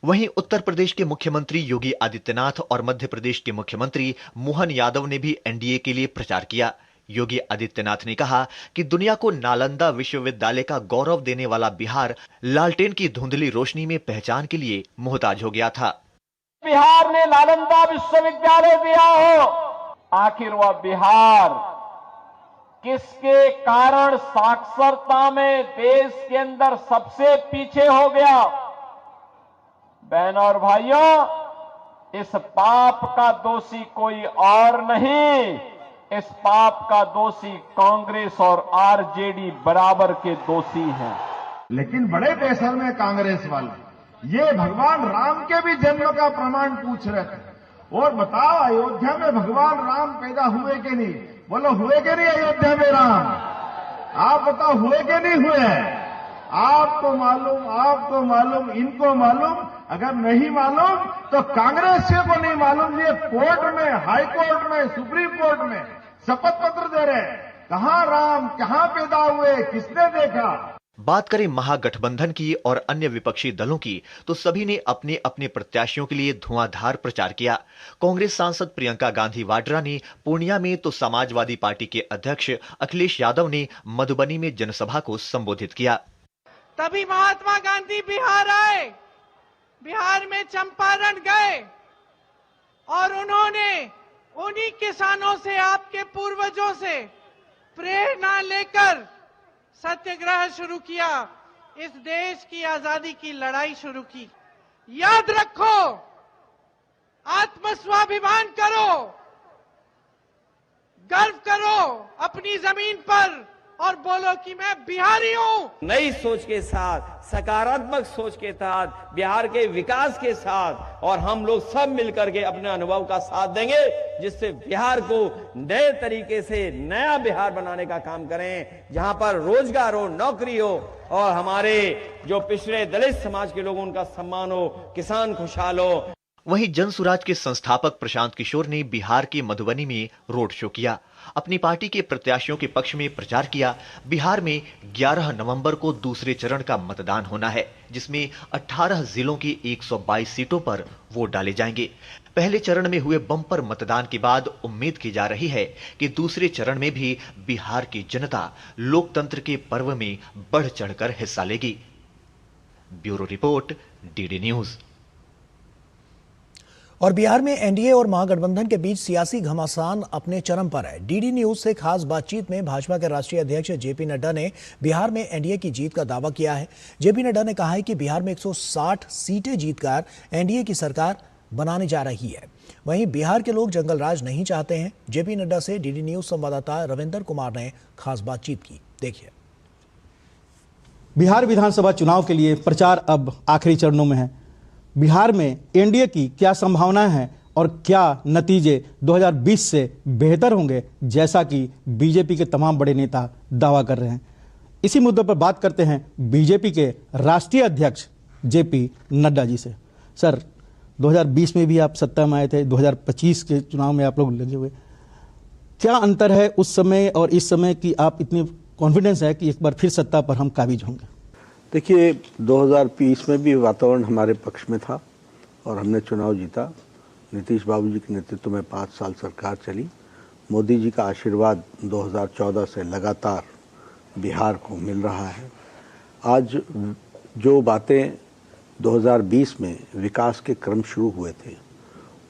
वहीं उत्तर प्रदेश के मुख्यमंत्री योगी आदित्यनाथ और मध्य प्रदेश के मुख्यमंत्री मोहन यादव ने भी एनडीए के लिए प्रचार किया। योगी आदित्यनाथ ने कहा कि दुनिया को नालंदा विश्वविद्यालय का गौरव देने वाला बिहार लालटेन की धुंधली रोशनी में पहचान के लिए मोहताज हो गया था। बिहार ने नालंदा विश्वविद्यालय दिया हो, आखिर वह बिहार किसके कारण साक्षरता में देश के अंदर सबसे पीछे हो गया? बहनों और भाइयों, इस पाप का दोषी कोई और नहीं, इस पाप का दोषी कांग्रेस और आरजेडी बराबर के दोषी हैं। लेकिन बड़े बेशर्म है कांग्रेस वाले, ये भगवान राम के भी जन्म का प्रमाण पूछ रहे थे। और बताओ, अयोध्या में भगवान राम पैदा हुए कि नहीं? बोलो, हुए कि नहीं अयोध्या में राम? आप बताओ, हुए कि नहीं हुए? आपको मालूम, इनको मालूम। अगर नहीं मालूम तो कांग्रेस को नहीं मालूम। ये कोर्ट में, हाई कोर्ट में, सुप्रीम कोर्ट में शपथ पत्र दे रहे, कहां राम, कहां पैदा हुए, किसने देखा? बात करें महागठबंधन की और अन्य विपक्षी दलों की, तो सभी ने अपने अपने प्रत्याशियों के लिए धुआंधार प्रचार किया। कांग्रेस सांसद प्रियंका गांधी वाड्रा ने पूर्णिया में, तो समाजवादी पार्टी के अध्यक्ष अखिलेश यादव ने मधुबनी में जनसभा को संबोधित किया। तभी महात्मा गांधी बिहार आए, बिहार में चंपारण गए और उन्होंने उन्हीं किसानों से, आपके पूर्वजों से प्रेरणा लेकर सत्याग्रह शुरू किया, इस देश की आजादी की लड़ाई शुरू की। याद रखो, आत्मस्वाभिमान करो, गर्व करो अपनी जमीन पर और बोलो कि मैं बिहारी हूं। नई सोच के साथ, सकारात्मक सोच के साथ, बिहार के विकास के साथ, और हम लोग सब मिलकर के अपने अनुभव का साथ देंगे, जिससे बिहार को नए तरीके से नया बिहार बनाने का काम करें, जहां पर रोजगार हो, नौकरी हो और हमारे जो पिछड़े दलित समाज के लोगों उनका सम्मान हो, किसान खुशहाल हो। वहीं जनसुराज के संस्थापक प्रशांत किशोर ने बिहार के मधुबनी में रोड शो किया, अपनी पार्टी के प्रत्याशियों के पक्ष में प्रचार किया। बिहार में 11 नवंबर को दूसरे चरण का मतदान होना है, जिसमें 18 जिलों की 122 सीटों पर वोट डाले जाएंगे। पहले चरण में हुए बम्पर मतदान के बाद उम्मीद की जा रही है कि दूसरे चरण में भी बिहार की जनता लोकतंत्र के पर्व में बढ़ चढ़कर हिस्सा लेगी। Bureau report, DD news. और बिहार में एनडीए और महागठबंधन के बीच सियासी घमासान अपने चरम पर है। डीडी न्यूज से खास बातचीत में भाजपा के राष्ट्रीय अध्यक्ष जेपी नड्डा ने बिहार में एनडीए की जीत का दावा किया है। जेपी नड्डा ने कहा है कि बिहार में 160 सीटें जीतकर एनडीए की सरकार बनाने जा रही है। वहीं बिहार के लोग जंगल राज नहीं चाहते हैं। जेपी नड्डा से डीडी न्यूज संवाददाता रविंदर कुमार ने खास बातचीत की, देखिए। बिहार विधानसभा चुनाव के लिए प्रचार अब आखिरी चरणों में है। बिहार में एनडीए की क्या संभावनाएं हैं और क्या नतीजे 2020 से बेहतर होंगे, जैसा कि बीजेपी के तमाम बड़े नेता दावा कर रहे हैं। इसी मुद्दे पर बात करते हैं बीजेपी के राष्ट्रीय अध्यक्ष जेपी नड्डा जी से। सर, 2020 में भी आप सत्ता में आए थे, 2025 के चुनाव में आप लोग लगे हुए, क्या अंतर है उस समय और इस समय कि आप इतनी कॉन्फिडेंस है कि एक बार फिर सत्ता पर हम काबिज होंगे? देखिए, 2020 में भी वातावरण हमारे पक्ष में था और हमने चुनाव जीता। नीतीश बाबू जी के नेतृत्व में 5 साल सरकार चली। मोदी जी का आशीर्वाद 2014 से लगातार बिहार को मिल रहा है। आज जो बातें 2020 में विकास के क्रम शुरू हुए थे,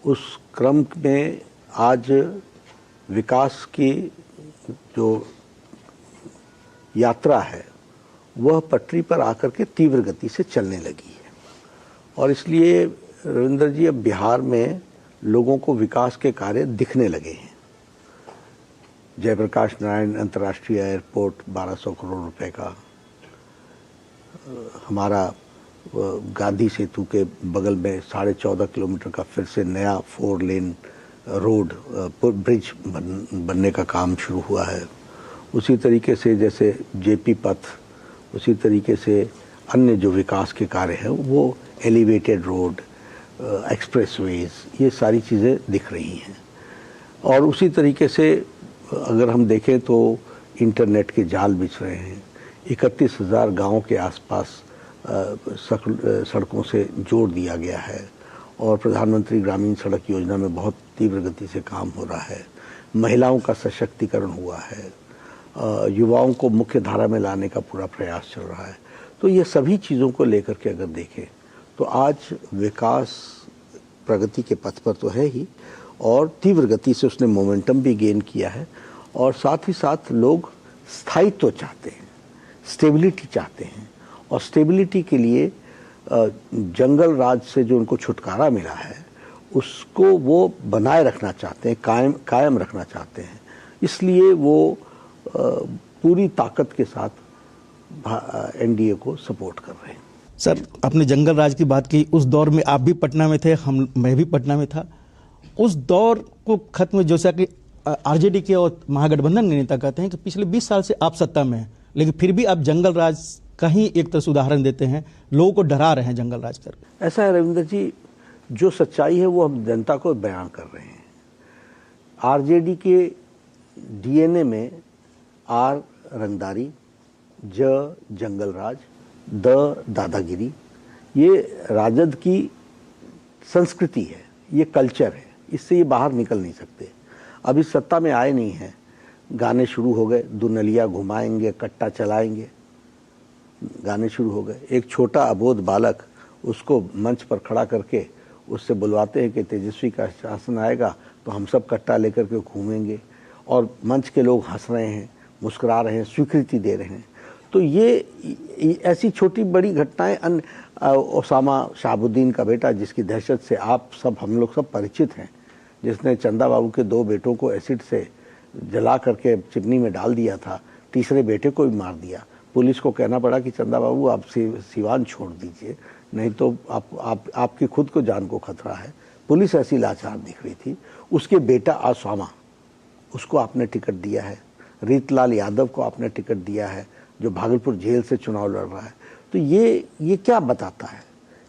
उस क्रम में आज विकास की जो यात्रा है वह पटरी पर आकर के तीव्र गति से चलने लगी है। और इसलिए रविंदर जी, अब बिहार में लोगों को विकास के कार्य दिखने लगे हैं। जयप्रकाश नारायण अंतर्राष्ट्रीय एयरपोर्ट 1200 करोड़ रुपए का, हमारा गांधी सेतु के बगल में 14.5 किलोमीटर का फिर से नया 4 लेन रोड ब्रिज बनने का काम शुरू हुआ है। उसी तरीके से जैसे जेपी पथ, उसी तरीके से अन्य जो विकास के कार्य हैं वो एलिवेटेड रोड, एक्सप्रेसवेज, ये सारी चीज़ें दिख रही हैं। और उसी तरीके से अगर हम देखें तो इंटरनेट के जाल बिछ रहे हैं। 31,000 गाँव के आसपास सड़कों से जोड़ दिया गया है और प्रधानमंत्री ग्रामीण सड़क योजना में बहुत तीव्र गति से काम हो रहा है। महिलाओं का सशक्तिकरण हुआ है, युवाओं को मुख्य धारा में लाने का पूरा प्रयास चल रहा है। तो ये सभी चीज़ों को लेकर के अगर देखें तो आज विकास प्रगति के पथ पर तो है ही, और तीव्र गति से उसने मोमेंटम भी गेन किया है। और साथ ही साथ लोग स्थायित्व चाहते हैं, स्टेबिलिटी चाहते हैं, और स्टेबिलिटी के लिए जंगल राज से जो उनको छुटकारा मिला है उसको वो बनाए रखना चाहते हैं, कायम रखना चाहते हैं। इसलिए वो पूरी ताकत के साथ एनडीए को सपोर्ट कर रहे हैं। सर, आपने जंगल राज की बात की, उस दौर में आप भी पटना में थे, मैं भी पटना में था। उस दौर को खत्म, जैसा कि आरजेडी के और महागठबंधन के नेता कहते हैं कि पिछले 20 साल से आप सत्ता में हैं, लेकिन फिर भी आप जंगल राज का ही एक तरह से उदाहरण देते हैं, लोगों को डरा रहे हैं जंगल राज कर। ऐसा है रविंदर जी, जो सच्चाई है वो हम जनता को बयान कर रहे हैं। आरजेडी के डीएनए में आर रंगदारी, ज जंगल राज, द दादागिरी, ये राजद की संस्कृति है, ये कल्चर है, इससे ये बाहर निकल नहीं सकते। अभी सत्ता में आए नहीं हैं, गाने शुरू हो गए, दुनलिया घुमाएंगे, कट्टा चलाएंगे, गाने शुरू हो गए। एक छोटा अबोध बालक, उसको मंच पर खड़ा करके उससे बुलवाते हैं कि तेजस्वी का शासन आएगा तो हम सब कट्टा लेकर के घूमेंगे, और मंच के लोग हंस रहे हैं, मुस्कुरा रहे हैं, स्वीकृति दे रहे हैं। तो ये ऐसी छोटी बड़ी घटनाएं, ओसामा शाहबुद्दीन का बेटा जिसकी दहशत से हम लोग सब परिचित हैं, जिसने चंदा बाबू के 2 बेटों को एसिड से जला करके चिमनी में डाल दिया था, तीसरे बेटे को भी मार दिया। पुलिस को कहना पड़ा कि चंदा बाबू आप सिवान छोड़ दीजिए, नहीं तो आपकी खुद को जान को खतरा है। पुलिस ऐसी लाचार दिख रही थी। उसके बेटा ओसामा, उसको आपने टिकट दिया है। रीतलाल यादव को आपने टिकट दिया है, जो भागलपुर जेल से चुनाव लड़ रहा है। तो ये क्या बताता है?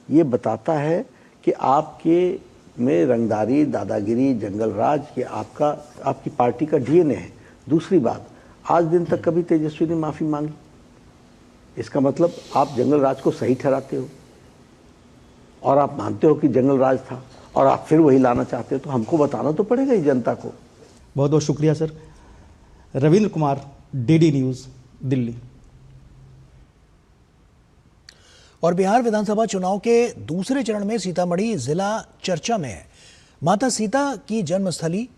ये बताता है कि आपके में रंगदारी, दादागिरी, जंगल राज के आपकी पार्टी का डीएनए है। दूसरी बात, आज दिन तक कभी तेजस्वी ने माफी मांगी, इसका मतलब आप जंगल राज को सही ठहराते हो और आप मानते हो कि जंगल राज था और आप फिर वही लाना चाहते हो, तो हमको बताना तो पड़ेगा ही जनता को। बहुत बहुत शुक्रिया sir. Ravindra Kumar, DD news, Delhi. और बिहार विधानसभा चुनाव के दूसरे चरण में सीतामढ़ी जिला चर्चा में है। माता सीता की जन्मस्थली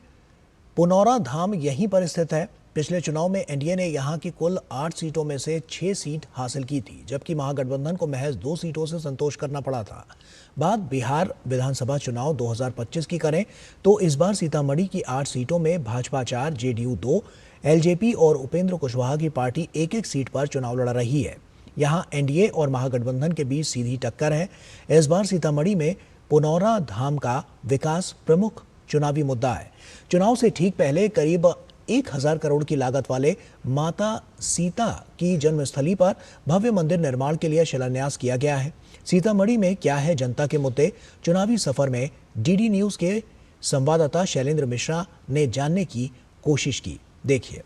पुनौरा धाम यहीं पर स्थित है। पिछले चुनाव में एनडीए ने यहां की कुल 8 सीटों में से 6 सीट हासिल की थी, जबकि महागठबंधन को महज 2 सीटों से संतोष करना पड़ा था। बात बिहार विधानसभा चुनाव 2025 की करें तो इस बार सीतामढ़ी की 8 सीटों में भाजपा 4, जेडीयू 2, एलजेपी और उपेंद्र कुशवाहा की पार्टी एक-एक सीट पर चुनाव लड़ रही है। यहां एनडीए और महागठबंधन के बीच सीधी टक्कर है। इस बार सीतामढ़ी में पुनौरा धाम का विकास प्रमुख चुनावी मुद्दा है। चुनाव से ठीक पहले करीब 1000 करोड़ की लागत वाले माता सीता की जन्मस्थली पर भव्य मंदिर निर्माण के लिए शिलान्यास किया गया है। सीतामढ़ी में क्या है जनता के मुद्दे, चुनावी सफर में डीडी न्यूज के संवाददाता शैलेंद्र मिश्रा ने जानने की कोशिश की। देखिए।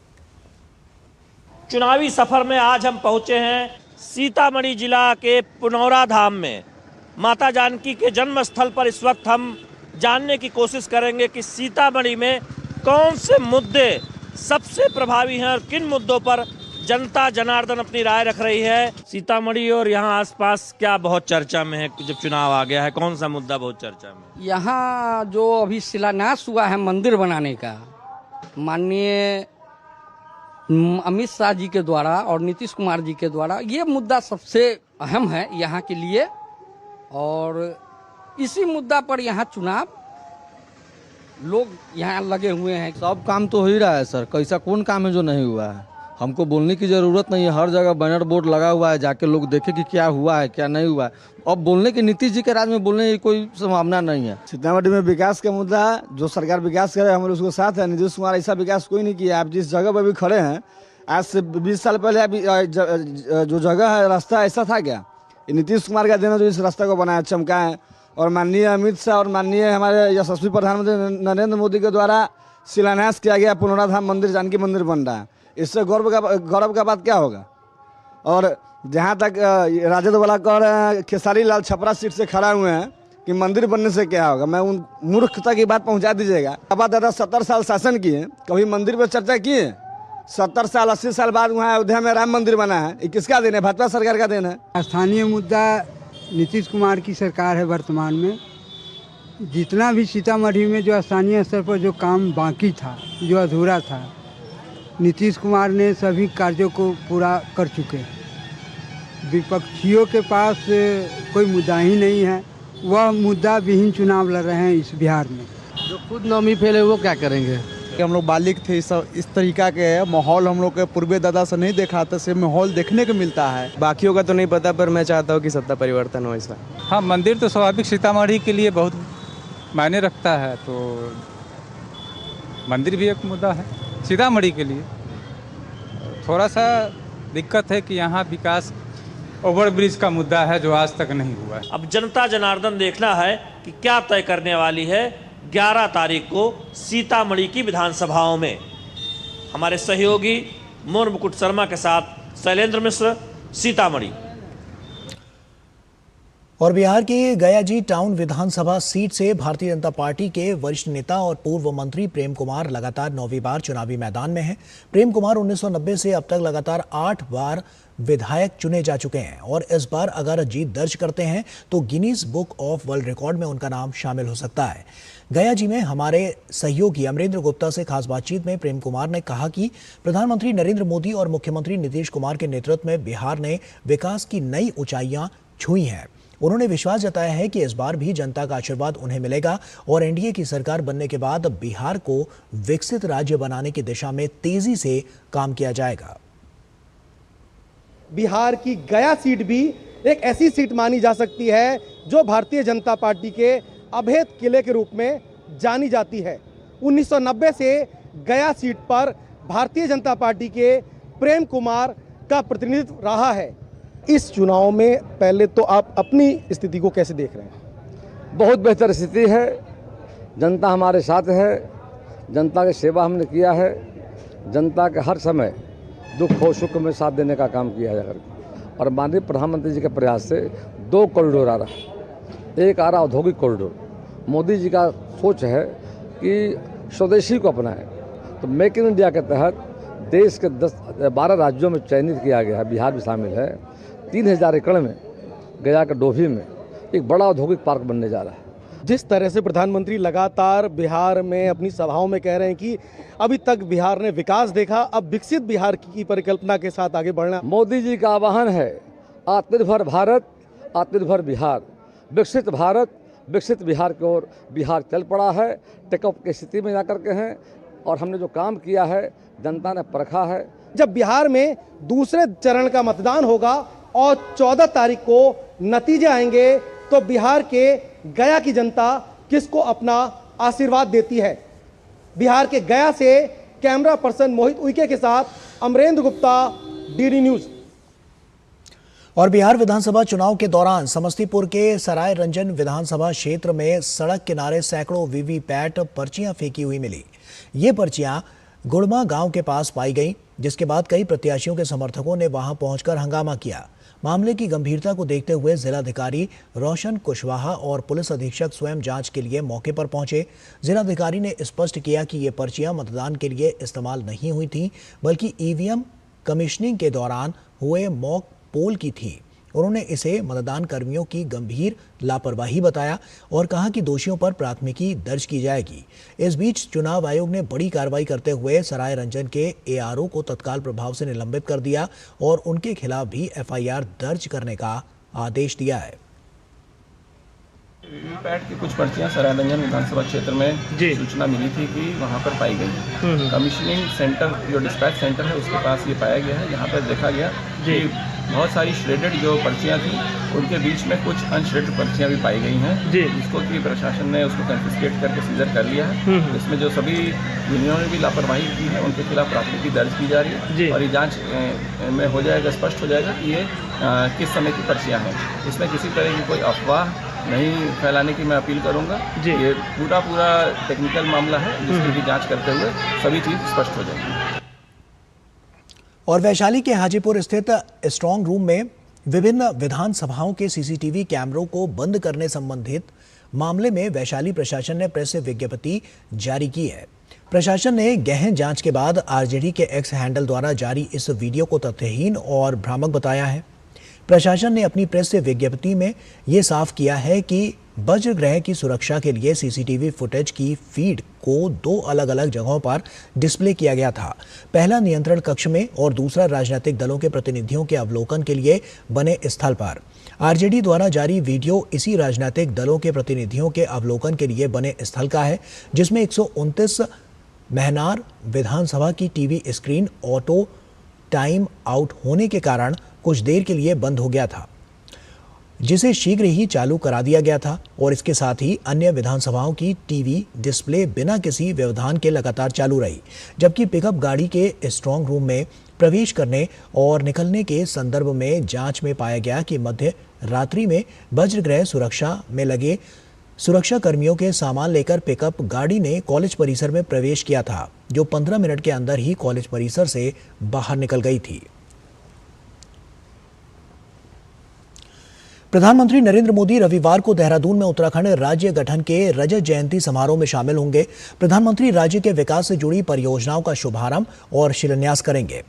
चुनावी सफर में आज हम पहुंचे हैं सीतामढ़ी जिला के पुनौरा धाम में। माता जानकी के जन्म स्थल पर इस वक्त हम जानने की कोशिश करेंगे कि सीतामढ़ी में कौन से मुद्दे सबसे प्रभावी हैं और किन मुद्दों पर जनता जनार्दन अपनी राय रख रही है। सीतामढ़ी और यहाँ आसपास क्या बहुत चर्चा में है जब चुनाव आ गया है, कौन सा मुद्दा बहुत चर्चा में? यहाँ जो अभी शिलान्यास हुआ है मंदिर बनाने का, माननीय अमित शाह जी के द्वारा और नीतीश कुमार जी के द्वारा, ये मुद्दा सबसे अहम है यहाँ के लिए। और इसी मुद्दा पर यहाँ चुनाव लोग यहाँ लगे हुए हैं। सब काम तो हो ही रहा है सर, कैसा कौन काम है जो नहीं हुआ है। हमको बोलने की ज़रूरत नहीं है, हर जगह बैनर बोर्ड लगा हुआ है, जाके लोग देखें कि क्या हुआ है क्या नहीं हुआ है। अब बोलने की नीतीश जी के राज में बोलने की कोई संभावना नहीं है। सीतामढ़ी में विकास का मुद्दा है, जो सरकार विकास करे हम उसके साथ है। नीतीश कुमार ऐसा विकास कोई नहीं किया। आप जिस जगह पर भी खड़े हैं, आज से 20 साल पहले अभी जो जगह है रास्ता ऐसा था क्या? नीतीश कुमार का देना जो इस रास्ते को बनाया, चमकाए। और माननीय अमित शाह और माननीय हमारे यशस्वी प्रधानमंत्री नरेंद्र मोदी के द्वारा शिलान्यास किया गया पुनौरा धाम मंदिर, जानकी मंदिर बन रहा है। इससे गौरव का बात क्या होगा? और जहाँ तक राजद वाला कह रहे हैं, खेसारी लाल छपरा सीट से खड़ा हुए हैं कि मंदिर बनने से क्या होगा, मैं उन मूर्खता की बात पहुँचा दीजिएगा। बाबा दादा 70 साल शासन किए, कभी मंदिर पर चर्चा किए? 70 साल 80 साल बाद वहाँ अयोध्या में राम मंदिर बना है, ये किसका देन है? भाजपा सरकार का देन है। स्थानीय मुद्दा नीतीश कुमार की सरकार है वर्तमान में। जितना भी सीतामढ़ी में जो स्थानीय स्तर पर जो काम बाकी था, जो अधूरा था, नीतीश कुमार ने सभी कार्यों को पूरा कर चुके हैं। विपक्षियों के पास कोई मुद्दा ही नहीं है, वह मुद्दा विहीन चुनाव लड़ रहे हैं इस बिहार में। जो खुद नौमी फैले वो क्या करेंगे? हम लोग बालिक थे, इस तरीका के माहौल हम लोग के पूर्व दादा से नहीं देखा था, से माहौल देखने को मिलता है। बाकियों का तो नहीं पता, पर मैं चाहता हूँ कि सत्ता परिवर्तन हो ऐसा। हाँ, मंदिर तो स्वाभाविक सीतामढ़ी के लिए बहुत मायने रखता है, तो मंदिर भी एक मुद्दा है सीतामढ़ी के लिए। थोड़ा सा दिक्कत है कि यहाँ विकास ओवरब्रिज का मुद्दा है जो आज तक नहीं हुआ है। अब जनता जनार्दन देखना है कि क्या तय करने वाली है 11 तारीख को सीतामढ़ी की विधानसभाओं में। हमारे सहयोगी मोर मुकुट शर्मा के साथ शैलेंद्र मिश्र, सीतामढ़ी। और बिहार की गयाजी टाउन विधानसभा सीट से भारतीय जनता पार्टी के वरिष्ठ नेता और पूर्व मंत्री प्रेम कुमार लगातार 9वीं बार चुनावी मैदान में हैं। प्रेम कुमार 1990 से अब तक लगातार 8 बार विधायक चुने जा चुके हैं और इस बार अगर जीत दर्ज करते हैं तो Guinness book of world record में उनका नाम शामिल हो सकता है। गयाजी में हमारे सहयोगी अमरेंद्र गुप्ता से खास बातचीत में प्रेम कुमार ने कहा कि प्रधानमंत्री नरेंद्र मोदी और मुख्यमंत्री नीतीश कुमार के नेतृत्व में बिहार ने विकास की नई ऊंचाइयां छुई हैं। उन्होंने विश्वास जताया है कि इस बार भी जनता का आशीर्वाद उन्हें मिलेगा और एनडीए की सरकार बनने के बाद बिहार को विकसित राज्य बनाने की दिशा में तेजी से काम किया जाएगा। बिहार की गया सीट भी एक ऐसी सीट मानी जा सकती है जो भारतीय जनता पार्टी के अभेद किले के रूप में जानी जाती है। 1990 से गया सीट पर भारतीय जनता पार्टी के प्रेम कुमार का प्रतिनिधित्व रहा है। इस चुनाव में पहले तो आप अपनी स्थिति को कैसे देख रहे हैं? बहुत बेहतर स्थिति है, जनता हमारे साथ है, जनता की सेवा हमने किया है, जनता के हर समय दुख हो सुख में साथ देने का काम किया है। और माननीय प्रधानमंत्री जी के प्रयास से 2 कॉरिडोर आ रहा, एक आ रहा औद्योगिक कॉरिडोर। मोदी जी का सोच है कि स्वदेशी को अपनाएं, तो मेक इन इंडिया के तहत देश के 12 राज्यों में चयनित किया गया है, बिहार भी शामिल है। 3000 एकड़ में गया के डोभी में एक बड़ा औद्योगिक पार्क बनने जा रहा है। जिस तरह से प्रधानमंत्री लगातार बिहार में अपनी सभाओं में कह रहे हैं कि अभी तक बिहार ने विकास देखा, अब विकसित बिहार की परिकल्पना के साथ आगे बढ़ना। मोदी जी का आह्वान है आत्मनिर्भर भारत, आत्मनिर्भर बिहार, विकसित भारत, विकसित बिहार की ओर बिहार चल पड़ा है, टेकअप की स्थिति में जाकर के हैं और हमने जो काम किया है जनता ने परखा है। जब बिहार में दूसरे चरण का मतदान होगा और 14 तारीख को नतीजे आएंगे तो बिहार के गया की जनता किसको अपना आशीर्वाद देती है। बिहार के गया से कैमरा पर्सन मोहित उइके के साथ अमरेंद्र गुप्ता, डीडी न्यूज। और बिहार विधानसभा चुनाव के दौरान समस्तीपुर के सराय रंजन विधानसभा क्षेत्र में सड़क किनारे सैकड़ों वीवीपैट पर्चियां फेंकी हुई मिली। ये पर्चियां गुड़मा गांव के पास पाई गई, जिसके बाद कई प्रत्याशियों के समर्थकों ने वहां पहुंचकर हंगामा किया। मामले की गंभीरता को देखते हुए जिलाधिकारी रोशन कुशवाहा और पुलिस अधीक्षक स्वयं जांच के लिए मौके पर पहुंचे। जिलाधिकारी ने स्पष्ट किया कि ये पर्चियां मतदान के लिए इस्तेमाल नहीं हुई थी, बल्कि ईवीएम कमीशनिंग के दौरान हुए मॉक पोल की थी। उन्होंने इसे मतदान कर्मियों की गंभीर लापरवाही बताया और कहा कि दोषियों पर प्राथमिकी दर्ज की जाएगी। इस बीच चुनाव आयोग ने बड़ी कार्रवाई करते हुए सराय रंजन के एआरओ को तत्काल प्रभाव से निलंबित कर दिया और उनके खिलाफ भी एफआईआर दर्ज करने का आदेश दिया है। वीवीपैट की कुछ पर्चियां सराय रंजन विधानसभा क्षेत्र में सूचना मिली थी कि वहां पर पाई गई। कमीशनिंग सेंटर जो डिस्पैच सेंटर है उसके पास ये पाया गया है, जहां पर देखा गया कि बहुत सारी श्रेडेड जो पर्चियां थी उनके बीच में कुछ अनश्रेडेड पर्चियां भी पाई गई हैं, जिसको कि प्रशासन ने उसको कन्फिस्केट करके सीजर कर लिया है। इसमें जो सभी जिन्होंने भी लापरवाही की है उनके खिलाफ प्राथमिकी दर्ज की जा रही है और ये जांच में हो जाएगा, स्पष्ट हो जाएगा कि ये किस समय की पर्चियां हैं। इसमें किसी तरह की कोई अफवाह नहीं फैलाने की मैं अपील करूंगा। ये पूरा टेक्निकल मामला है जिसकी भी जांच करते हुए सभी चीज़ स्पष्ट हो जाएगी। और वैशाली के हाजीपुर स्थित स्ट्रांग रूम में विभिन्न विधानसभाओं के सीसीटीवी कैमरों को बंद करने संबंधित मामले में वैशाली प्रशासन ने प्रेस विज्ञप्ति जारी की है। प्रशासन ने गहन जांच के बाद आरजेडी के एक्स हैंडल द्वारा जारी इस वीडियो को तथ्यहीन और भ्रामक बताया है। प्रशासन ने अपनी प्रेस विज्ञप्ति में ये साफ किया है कि वज्रग्रह की सुरक्षा के लिए सीसीटीवी फुटेज की फीड को 2 अलग अलग जगहों पर डिस्प्ले किया गया था। पहला नियंत्रण कक्ष में और दूसरा राजनीतिक दलों के प्रतिनिधियों के अवलोकन के लिए बने स्थल पर। आरजेडी द्वारा जारी वीडियो इसी राजनीतिक दलों के प्रतिनिधियों के अवलोकन के लिए बने स्थल का है, जिसमें 129 महनार विधानसभा की TV screen auto time out होने के कारण कुछ देर के लिए बंद हो गया था, जिसे शीघ्र ही चालू करा दिया गया था और इसके साथ ही अन्य विधानसभाओं की टीवी डिस्प्ले बिना किसी व्यवधान के लगातार चालू रही। जबकि पिकअप गाड़ी के स्ट्रांग रूम में प्रवेश करने और निकलने के संदर्भ में जांच में पाया गया कि मध्य रात्रि में वज्रग्रह सुरक्षा में लगे सुरक्षा कर्मियों के सामान लेकर पिकअप गाड़ी ने कॉलेज परिसर में प्रवेश किया था, जो 15 मिनट के अंदर ही कॉलेज परिसर से बाहर निकल गई थी। प्रधानमंत्री नरेंद्र मोदी रविवार को देहरादून में उत्तराखंड राज्य गठन के रजत जयंती समारोह में शामिल होंगे। प्रधानमंत्री राज्य के विकास से जुड़ी परियोजनाओं का शुभारंभ और शिलान्यास करेंगे।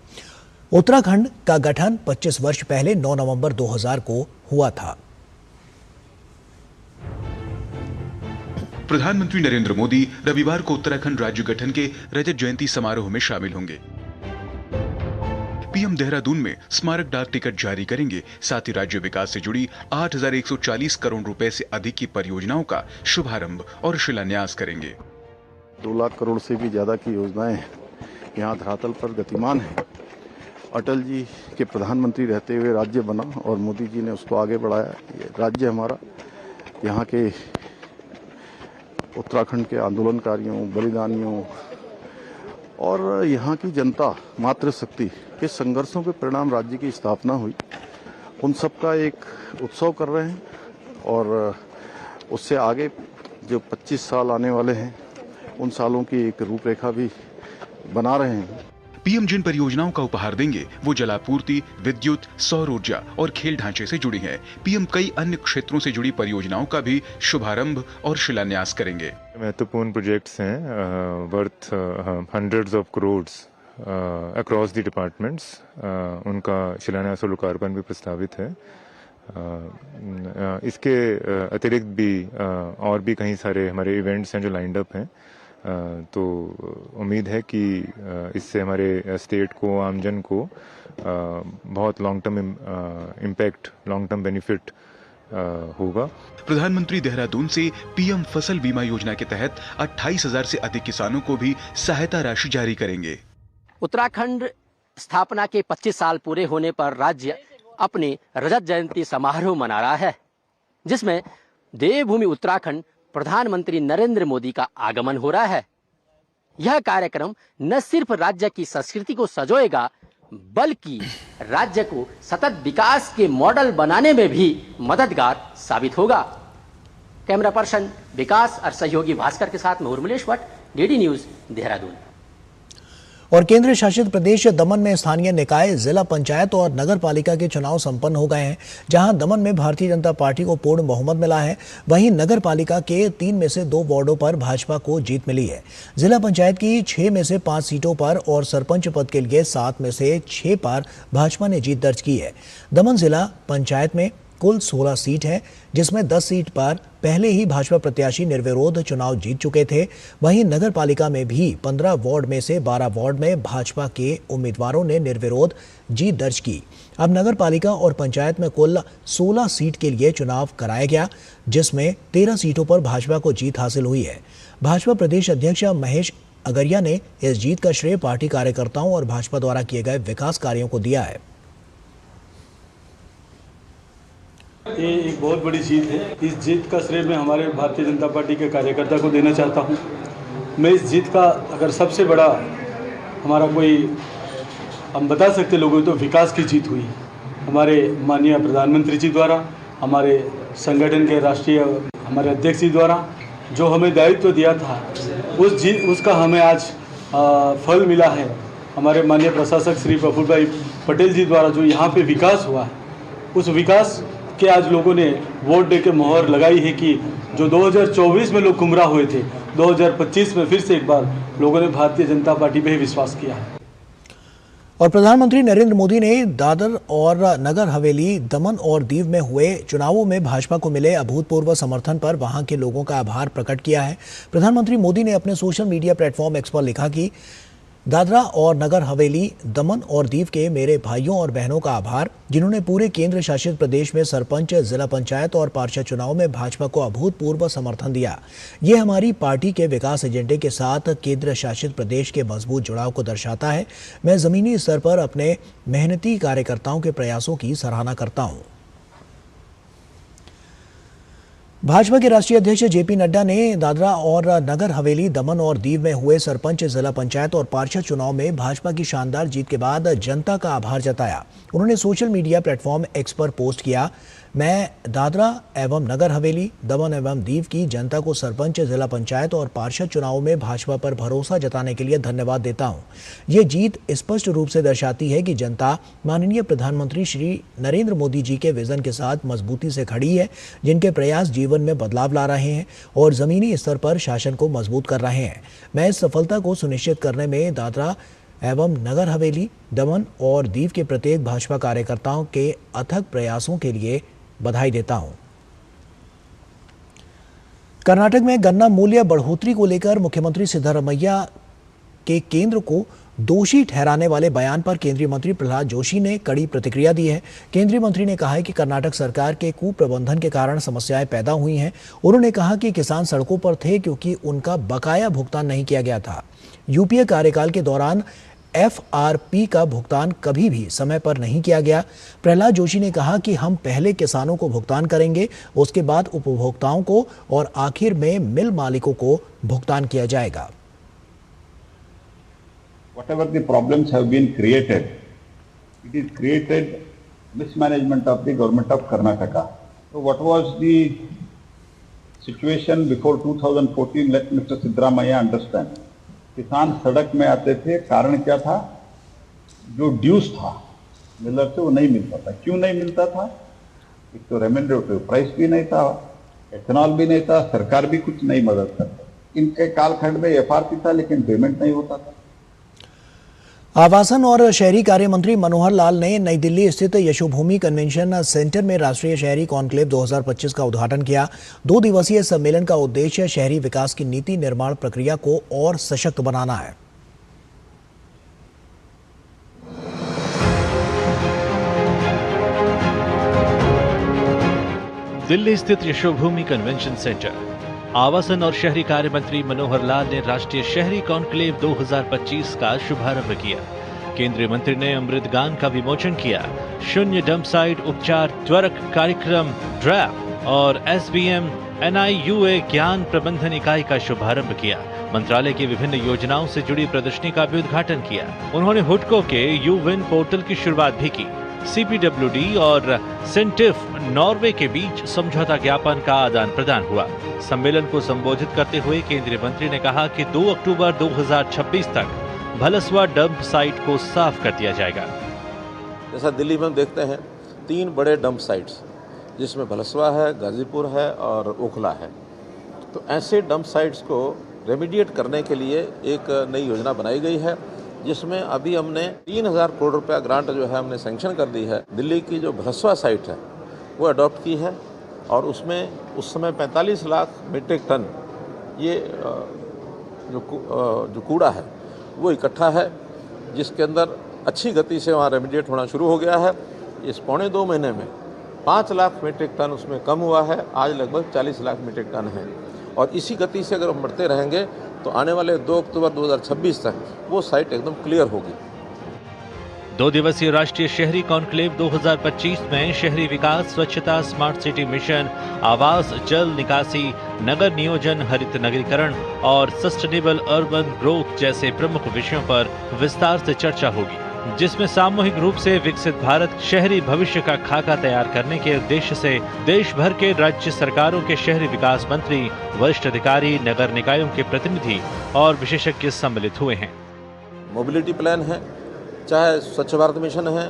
उत्तराखंड का गठन 25 वर्ष पहले 9 नवंबर 2000 को हुआ था। प्रधानमंत्री नरेंद्र मोदी रविवार को उत्तराखंड राज्य गठन के रजत जयंती समारोह में शामिल होंगे। पीएम देहरादून में स्मारक डाक टिकट जारी करेंगे। साथ ही राज्य विकास से जुड़ी 8,140 करोड़ रुपए से अधिक की परियोजनाओं का शुभारंभ और शिलान्यास करेंगे। 2 लाख करोड़ से भी ज्यादा की योजनाएं यहाँ धरातल पर गतिमान है। अटल जी के प्रधानमंत्री रहते हुए राज्य बना और मोदी जी ने उसको आगे बढ़ाया। ये राज्य हमारा यहाँ के उत्तराखंड के आंदोलनकारियों, बलिदानियों और यहाँ की जनता मातृशक्ति के संघर्षों के परिणाम राज्य की स्थापना हुई। उन सब का एक उत्सव कर रहे हैं और उससे आगे जो 25 साल आने वाले हैं उन सालों की एक रूपरेखा भी बना रहे हैं। पीएम जिन परियोजनाओं का उपहार देंगे वो जलापूर्ति, विद्युत, सौर ऊर्जा और खेल ढांचे से जुड़ी हैं। पीएम कई अन्य क्षेत्रों से जुड़ी परियोजनाओं का भी शुभारंभ और शिलान्यास करेंगे। महत्वपूर्ण प्रोजेक्ट्स हैं worth hundreds of crores across the departments, उनका शिलान्यास और लोकार्पण भी प्रस्तावित है। इसके अतिरिक्त भी और भी कई सारे हमारे इवेंट्स हैं जो लाइंड अप हैं, तो उम्मीद है कि इससे हमारे स्टेट को, आमजन को बहुत long term impact, long term benefit होगा। प्रधानमंत्री देहरादून से पीएम फसल बीमा योजना के तहत 28,000 से अधिक किसानों को भी सहायता राशि जारी करेंगे। उत्तराखंड स्थापना के 25 साल पूरे होने पर राज्य अपनी रजत जयंती समारोह मना रहा है, जिसमें देवभूमि उत्तराखंड प्रधानमंत्री नरेंद्र मोदी का आगमन हो रहा है। यह कार्यक्रम न सिर्फ राज्य की संस्कृति को संजोएगा, बल्कि राज्य को सतत विकास के मॉडल बनाने में भी मददगार साबित होगा। कैमरा पर्सन विकास और सहयोगी भास्कर के साथ मैं उर्मिलेश भट्ट, डीडी न्यूज, देहरादून। और केंद्र शासित प्रदेश दमन में स्थानीय निकाय, जिला पंचायत और नगर पालिका के चुनाव संपन्न हो गए हैं। जहां दमन में भारतीय जनता पार्टी को पूर्ण बहुमत मिला है, वहीं नगर पालिका के 3 में से 2 वार्डों पर भाजपा को जीत मिली है। जिला पंचायत की 6 में से 5 सीटों पर और सरपंच पद के लिए 7 में से 6 पर भाजपा ने जीत दर्ज की है। दमन जिला पंचायत में कुल 16 सीट है, जिसमें 10 सीट पर पहले ही भाजपा प्रत्याशी निर्विरोध चुनाव जीत चुके थे। वहीं नगर पालिका में भी 15 वार्ड में से 12 वार्ड में भाजपा के उम्मीदवारों ने निर्विरोध जीत दर्ज की। अब नगर पालिका और पंचायत में कुल 16 सीट के लिए चुनाव कराया गया, जिसमें 13 सीटों पर भाजपा को जीत हासिल हुई है। भाजपा प्रदेश अध्यक्ष महेश अगरिया ने इस जीत का श्रेय पार्टी कार्यकर्ताओं और भाजपा द्वारा किए गए विकास कार्यों को दिया है। ये एक बहुत बड़ी जीत है। इस जीत का श्रेय मैं हमारे भारतीय जनता पार्टी के कार्यकर्ता को देना चाहता हूँ। मैं इस जीत का अगर सबसे बड़ा हमारा कोई हम बता सकते लोगों तो विकास की जीत हुई हमारे माननीय प्रधानमंत्री जी द्वारा, हमारे संगठन के राष्ट्रीय हमारे अध्यक्ष जी द्वारा जो हमें दायित्व दिया था, उसका हमें आज फल मिला है। हमारे माननीय प्रशासक श्री प्रफुल्ल भाई पटेल जी द्वारा जो यहाँ पे विकास हुआ है, उस विकास कि आज लोगों ने वोट दे के मोहर लगाई है कि जो 2024 में लोग गुमराह हुए थे, 2025 में फिर से एक बार लोगों ने भारतीय जनता पार्टी पे ही विश्वास किया है। और प्रधानमंत्री नरेंद्र मोदी ने दादर और नगर हवेली, दमन और दीव में हुए चुनावों में भाजपा को मिले अभूतपूर्व समर्थन पर वहां के लोगों का आभार प्रकट किया है। प्रधानमंत्री मोदी ने अपने सोशल मीडिया प्लेटफॉर्म एक्स पर लिखा कि दादरा और नगर हवेली, दमन और दीव के मेरे भाइयों और बहनों का आभार, जिन्होंने पूरे केंद्र शासित प्रदेश में सरपंच, जिला पंचायत और पार्षद चुनाव में भाजपा को अभूतपूर्व समर्थन दिया। ये हमारी पार्टी के विकास एजेंडे के साथ केंद्र शासित प्रदेश के मजबूत जुड़ाव को दर्शाता है। मैं जमीनी स्तर पर अपने मेहनती कार्यकर्ताओं के प्रयासों की सराहना करता हूँ। भाजपा के राष्ट्रीय अध्यक्ष जेपी नड्डा ने दादरा और नगर हवेली, दमन और दीव में हुए सरपंच, जिला पंचायत और पार्षद चुनाव में भाजपा की शानदार जीत के बाद जनता का आभार जताया। उन्होंने सोशल मीडिया प्लेटफॉर्म एक्स पर पोस्ट किया, मैं दादरा एवं नगर हवेली, दमन एवं दीव की जनता को सरपंच, जिला पंचायत और पार्षद चुनाव में भाजपा पर भरोसा जताने के लिए धन्यवाद देता हूं। ये जीत स्पष्ट रूप से दर्शाती है कि जनता माननीय प्रधानमंत्री श्री नरेंद्र मोदी जी के विजन के साथ मजबूती से खड़ी है, जिनके प्रयास जीवन में बदलाव ला रहे हैं और जमीनी स्तर पर शासन को मजबूत कर रहे हैं। मैं इस सफलता को सुनिश्चित करने में दादरा एवं नगर हवेली, दमन और दीव के प्रत्येक भाजपा कार्यकर्ताओं के अथक प्रयासों के लिए बधाई देता हूं। कर्नाटक में गन्ना मूल्य बढ़ोतरी को लेकर मुख्यमंत्री सिद्धरामैया के केंद्र को दोषी ठहराने वाले बयान पर केंद्रीय मंत्री प्रहलाद जोशी ने कड़ी प्रतिक्रिया दी है। केंद्रीय मंत्री ने कहा है कि कर्नाटक सरकार के कुप्रबंधन के कारण समस्याएं पैदा हुई हैं। उन्होंने कहा कि किसान सड़कों पर थे क्योंकि उनका बकाया भुगतान नहीं किया गया था। यूपीए कार्यकाल के दौरान एफआरपी का भुगतान कभी भी समय पर नहीं किया गया। प्रहलाद जोशी ने कहा कि हम पहले किसानों को भुगतान करेंगे, उसके बाद उपभोक्ताओं को और आखिर में मिल मालिकों को भुगतान किया जाएगा। Whatever the problems have been created, it is created mismanagement of the government of Karnataka. So what was the situation before 2014? Let Mr. Siddaramaiah understand. किसान सड़क में आते थे, कारण क्या था? जो ड्यूज था मिलर से वो नहीं मिलता था। क्यों नहीं मिलता था? एक तो रेम्यूनरेटिव प्राइस भी नहीं था, एथेनॉल भी नहीं था, सरकार भी कुछ नहीं मदद करता। इनके कालखंड में एफआरपी था लेकिन पेमेंट नहीं होता था। आवासन और शहरी कार्य मंत्री मनोहर लाल ने नई दिल्ली स्थित यशोभूमि कन्वेंशन सेंटर में राष्ट्रीय शहरी कॉन्क्लेव 2025 का उद्घाटन किया। 2 दिवसीय सम्मेलन का उद्देश्य शहरी विकास की नीति निर्माण प्रक्रिया को और सशक्त बनाना है। दिल्ली स्थित यशोभूमि कन्वेंशन सेंटर। आवासन और शहरी कार्य मंत्री मनोहर लाल ने राष्ट्रीय शहरी कॉन्क्लेव 2025 का शुभारंभ किया। केंद्रीय मंत्री ने अमृत गान का विमोचन किया। शून्य डंप साइट उपचार त्वरक कार्यक्रम ड्रैप और SBM NIUA ज्ञान प्रबंधन इकाई का शुभारंभ किया। मंत्रालय की विभिन्न योजनाओं से जुड़ी प्रदर्शनी का भी उद्घाटन किया। उन्होंने हुडको के यूविन पोर्टल की शुरुआत भी की। CPWD और सेंटिफ नॉर्वे के बीच समझौता ज्ञापन का आदान प्रदान हुआ। सम्मेलन को संबोधित करते हुए केंद्रीय मंत्री ने कहा कि 2 अक्टूबर 2026 तक भलसवा डंप साइट को साफ कर दिया जाएगा। जैसा दिल्ली में हम देखते हैं 3 बड़े डंप साइट्स, जिसमें भलसवा है, गाजीपुर है और ओखला है। तो ऐसे डंप साइट्स को रेमिडिएट करने के लिए एक नई योजना बनाई गई है, जिसमें अभी हमने 3000 करोड़ रुपया ग्रांट जो है हमने सैंक्शन कर दी है। दिल्ली की जो भलसवा साइट है वो अडॉप्ट की है और उसमें उस समय 45 लाख मीट्रिक टन ये जो कूड़ा है वो इकट्ठा है, जिसके अंदर अच्छी गति से वहाँ रेमिडिएट होना शुरू हो गया है। इस 1.25 महीने में 5 लाख मीट्रिक टन उसमें कम हुआ है, आज लगभग 40 लाख मीट्रिक टन है। और इसी गति से अगर हम बढ़ते रहेंगे तो आने वाले 2 अक्टूबर 2026 तक वो साइट एकदम क्लियर होगी। 2 दिवसीय राष्ट्रीय शहरी कॉन्क्लेव 2025 में शहरी विकास, स्वच्छता, स्मार्ट सिटी मिशन, आवास, जल निकासी, नगर नियोजन, हरित नगरीकरण और सस्टेनेबल अर्बन ग्रोथ जैसे प्रमुख विषयों पर विस्तार से चर्चा होगी, जिसमें सामूहिक रूप से विकसित भारत शहरी भविष्य का खाका तैयार करने के उद्देश्य से देश भर के राज्य सरकारों के शहरी विकास मंत्री, वरिष्ठ अधिकारी, नगर निकायों के प्रतिनिधि और विशेषज्ञ सम्मिलित हुए हैं। मोबिलिटी प्लान है, चाहे स्वच्छ भारत मिशन है,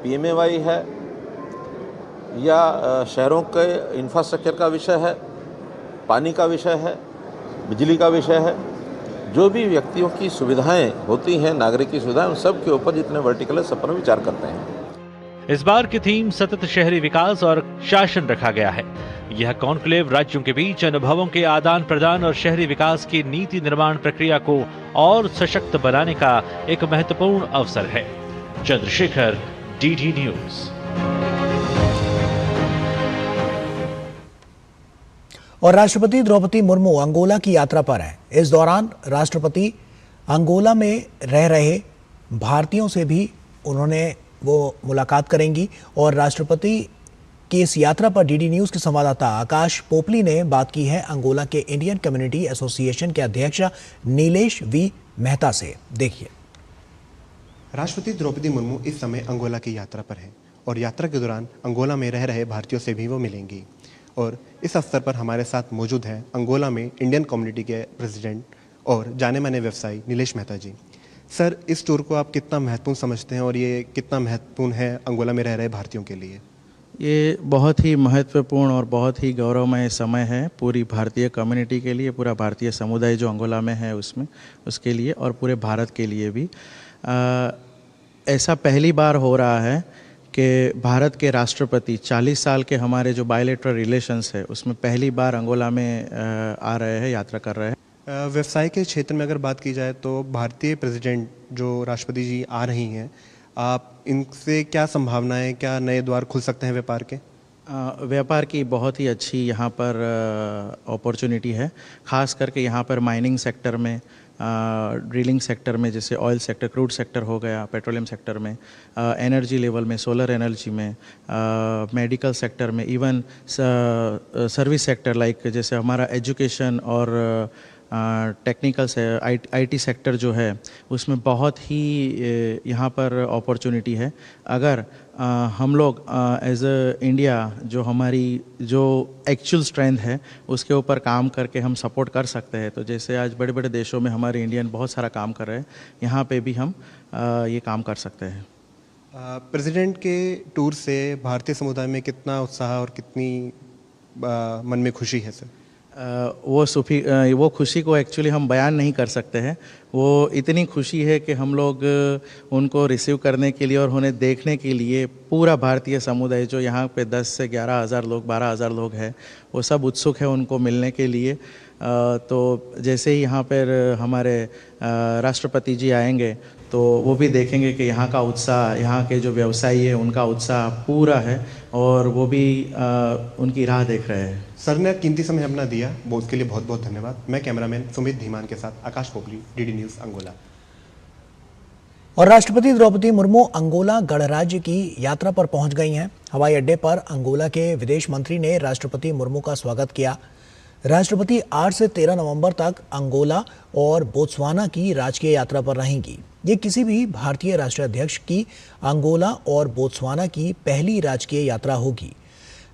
PMAY है, या शहरों के इंफ्रास्ट्रक्चर का विषय है, पानी का विषय है, बिजली का विषय है, जो भी व्यक्तियों की सुविधाएं होती हैं, नागरिक की सुविधाएं, उन सब के ऊपर जितने वर्टिकल है सब पर विचार करते हैं। इस बार की थीम सतत शहरी विकास और शासन रखा गया है। यह कॉन्क्लेव राज्यों के बीच अनुभवों के आदान प्रदान और शहरी विकास की नीति निर्माण प्रक्रिया को और सशक्त बनाने का एक महत्वपूर्ण अवसर है। Chandrashekhar, DD news. और राष्ट्रपति द्रौपदी मुर्मू अंगोला की यात्रा पर हैं। इस दौरान राष्ट्रपति अंगोला में रह रहे भारतीयों से भी वो मुलाकात करेंगी। और राष्ट्रपति की इस यात्रा पर DD न्यूज के संवाददाता आकाश पोपली ने बात की है अंगोला के इंडियन कम्युनिटी एसोसिएशन के अध्यक्ष नीलेश V मेहता से। देखिए। राष्ट्रपति द्रौपदी मुर्मू इस समय अंगोला की यात्रा पर हैं और यात्रा के दौरान अंगोला में रह रहे भारतीयों से भी वो मिलेंगी। और इस अवसर पर हमारे साथ मौजूद हैं अंगोला में इंडियन कम्युनिटी के प्रेसिडेंट और जाने माने व्यवसायी नीलेश मेहता जी। सर, इस टूर को आप कितना महत्वपूर्ण समझते हैं और ये कितना महत्वपूर्ण है अंगोला में रह रहे भारतीयों के लिए? ये बहुत ही महत्वपूर्ण और बहुत ही गौरवमय समय है पूरी भारतीय कम्युनिटी के लिए, पूरा भारतीय समुदाय जो अंगोला में है उसके लिए और पूरे भारत के लिए भी। ऐसा पहली बार हो रहा है कि भारत के राष्ट्रपति 40 साल के हमारे जो बायलैटरल रिलेशंस है उसमें पहली बार अंगोला में आ रहे हैं, यात्रा कर रहे हैं। व्यवसाय के क्षेत्र में अगर बात की जाए तो भारतीय प्रेसिडेंट जो राष्ट्रपति जी आ रही हैं, आप इनसे क्या संभावनाएं, क्या नए द्वार खुल सकते हैं व्यापार के? व्यापार की बहुत ही अच्छी यहाँ पर अपॉर्चुनिटी है, ख़ास करके यहाँ पर माइनिंग सेक्टर में, ड्रिलिंग सेक्टर में, जैसे ऑयल सेक्टर, क्रूड सेक्टर हो गया, पेट्रोलियम सेक्टर में, एनर्जी लेवल में, सोलर एनर्जी में, मेडिकल सेक्टर में, इवन सर्विस सेक्टर लाइक जैसे हमारा एजुकेशन और टेक्निकल से IT सेक्टर जो है उसमें बहुत ही यहाँ पर अपॉर्चुनिटी है। अगर हम लोग एज अ इंडिया जो हमारी जो एक्चुअल स्ट्रेंथ है उसके ऊपर काम करके हम सपोर्ट कर सकते हैं। तो जैसे आज बड़े बड़े देशों में हमारे इंडियन बहुत सारा काम कर रहे हैं, यहाँ पे भी हम ये काम कर सकते हैं। प्रेसिडेंट के टूर से भारतीय समुदाय में कितना उत्साह और कितनी मन में खुशी है सर? वो खुशी को एक्चुअली हम बयान नहीं कर सकते हैं। वो इतनी खुशी है कि हम लोग उनको रिसीव करने के लिए और उन्हें देखने के लिए पूरा भारतीय समुदाय जो यहाँ पे 10 से 11,000 लोग 12,000 लोग हैं वो सब उत्सुक है उनको मिलने के लिए। तो जैसे ही यहाँ पर हमारे राष्ट्रपति जी आएंगे तो वो भी देखेंगे कि यहाँ का उत्साह, यहाँ के जो व्यवसायी है उनका उत्साह पूरा है और वो भी उनकी राह देख रहे हैं। सर ने कीमती समय अपना दिया, वो उसके लिए बहुत बहुत धन्यवाद। मैं कैमरामैन सुमित धीमान के साथ आकाश पोपली, डीडी न्यूज़, अंगोला। और राष्ट्रपति द्रौपदी मुर्मू अंगोला गणराज्य की यात्रा पर पहुंच गई हैं। हवाई अड्डे पर अंगोला के विदेश मंत्री ने राष्ट्रपति मुर्मू का स्वागत किया। राष्ट्रपति 8 से 13 नवंबर तक अंगोला और बोत्सवाना की राजकीय यात्रा पर रहेंगी। ये किसी भी भारतीय राष्ट्राध्यक्ष की अंगोला और बोत्सवाना की पहली राजकीय यात्रा होगी।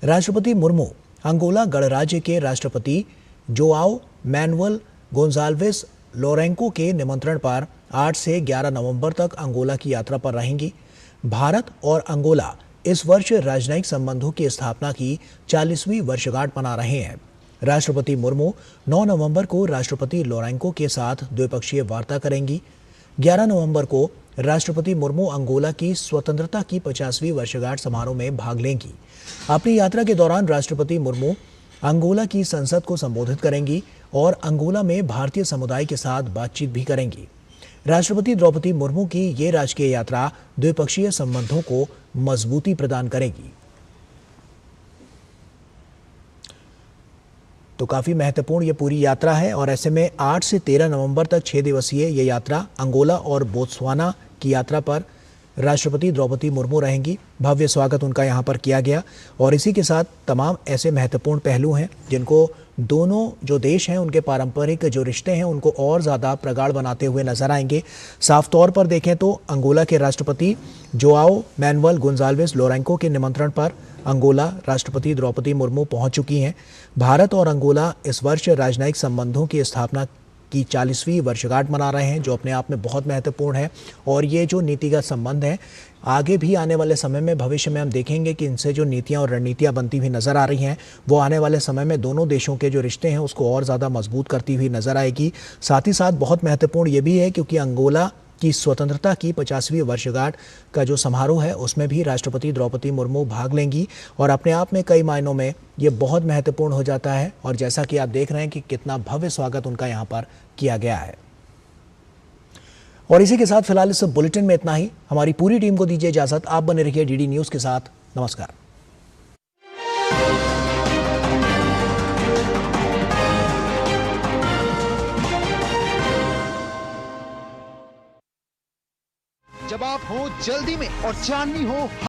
राष्ट्रपति मुर्मू अंगोला गणराज्य के राष्ट्रपति जोआओ मैनुअल गोंजाल्वेस लोरेंको के निमंत्रण पर 8 से 11 नवंबर तक अंगोला की यात्रा पर रहेंगी। भारत और अंगोला इस वर्ष राजनयिक संबंधों की स्थापना की 40वीं वर्षगांठ मना रहे हैं। राष्ट्रपति मुर्मू 9 नवंबर को राष्ट्रपति लोरेंको के साथ द्विपक्षीय वार्ता करेंगी। 11 नवंबर को राष्ट्रपति मुर्मू अंगोला की स्वतंत्रता की 50वीं वर्षगांठ समारोह में भाग लेंगी। अपनी यात्रा के दौरान राष्ट्रपति मुर्मू अंगोला की संसद को संबोधित करेंगी और अंगोला में भारतीय समुदाय के साथ बातचीत भी करेंगी। राष्ट्रपति द्रौपदी मुर्मू की ये राजकीय यात्रा द्विपक्षीय संबंधों को मजबूती प्रदान करेगी। तो काफ़ी महत्वपूर्ण ये पूरी यात्रा है और ऐसे में 8 से 13 नवंबर तक 6 दिवसीय ये यात्रा अंगोला और बोत्सवाना की यात्रा पर राष्ट्रपति द्रौपदी मुर्मू रहेंगी। भव्य स्वागत उनका यहाँ पर किया गया और इसी के साथ तमाम ऐसे महत्वपूर्ण पहलू हैं जिनको दोनों जो देश हैं उनके पारंपरिक जो रिश्ते हैं उनको और ज़्यादा प्रगाढ़ बनाते हुए नजर आएंगे। साफ तौर पर देखें तो अंगोला के राष्ट्रपति जोआओ मैनुअल गोंजाल्वेस लोरेंको के निमंत्रण पर अंगोला राष्ट्रपति द्रौपदी मुर्मू पहुंच चुकी हैं। भारत और अंगोला इस वर्ष राजनयिक संबंधों की स्थापना की 40वीं वर्षगांठ मना रहे हैं जो अपने आप में बहुत महत्वपूर्ण है और ये जो नीतिगत संबंध हैं आगे भी आने वाले समय में भविष्य में हम देखेंगे कि इनसे जो नीतियां और रणनीतियां बनती हुई नज़र आ रही हैं वो आने वाले समय में दोनों देशों के जो रिश्ते हैं उसको और ज़्यादा मजबूत करती हुई नज़र आएगी। साथ ही साथ बहुत महत्वपूर्ण ये भी है क्योंकि अंगोला की स्वतंत्रता की 50वीं वर्षगांठ का जो समारोह है उसमें भी राष्ट्रपति द्रौपदी मुर्मू भाग लेंगी और अपने आप में कई मायनों में ये बहुत महत्वपूर्ण हो जाता है और जैसा कि आप देख रहे हैं कि कितना भव्य स्वागत उनका यहाँ पर किया गया है। और इसी के साथ फिलहाल इस बुलेटिन में इतना ही। हमारी पूरी टीम को दीजिए इजाजत। आप बने रहिए डीडी न्यूज़ के साथ। नमस्कार। जब आप हो जल्दी में और जाननी हो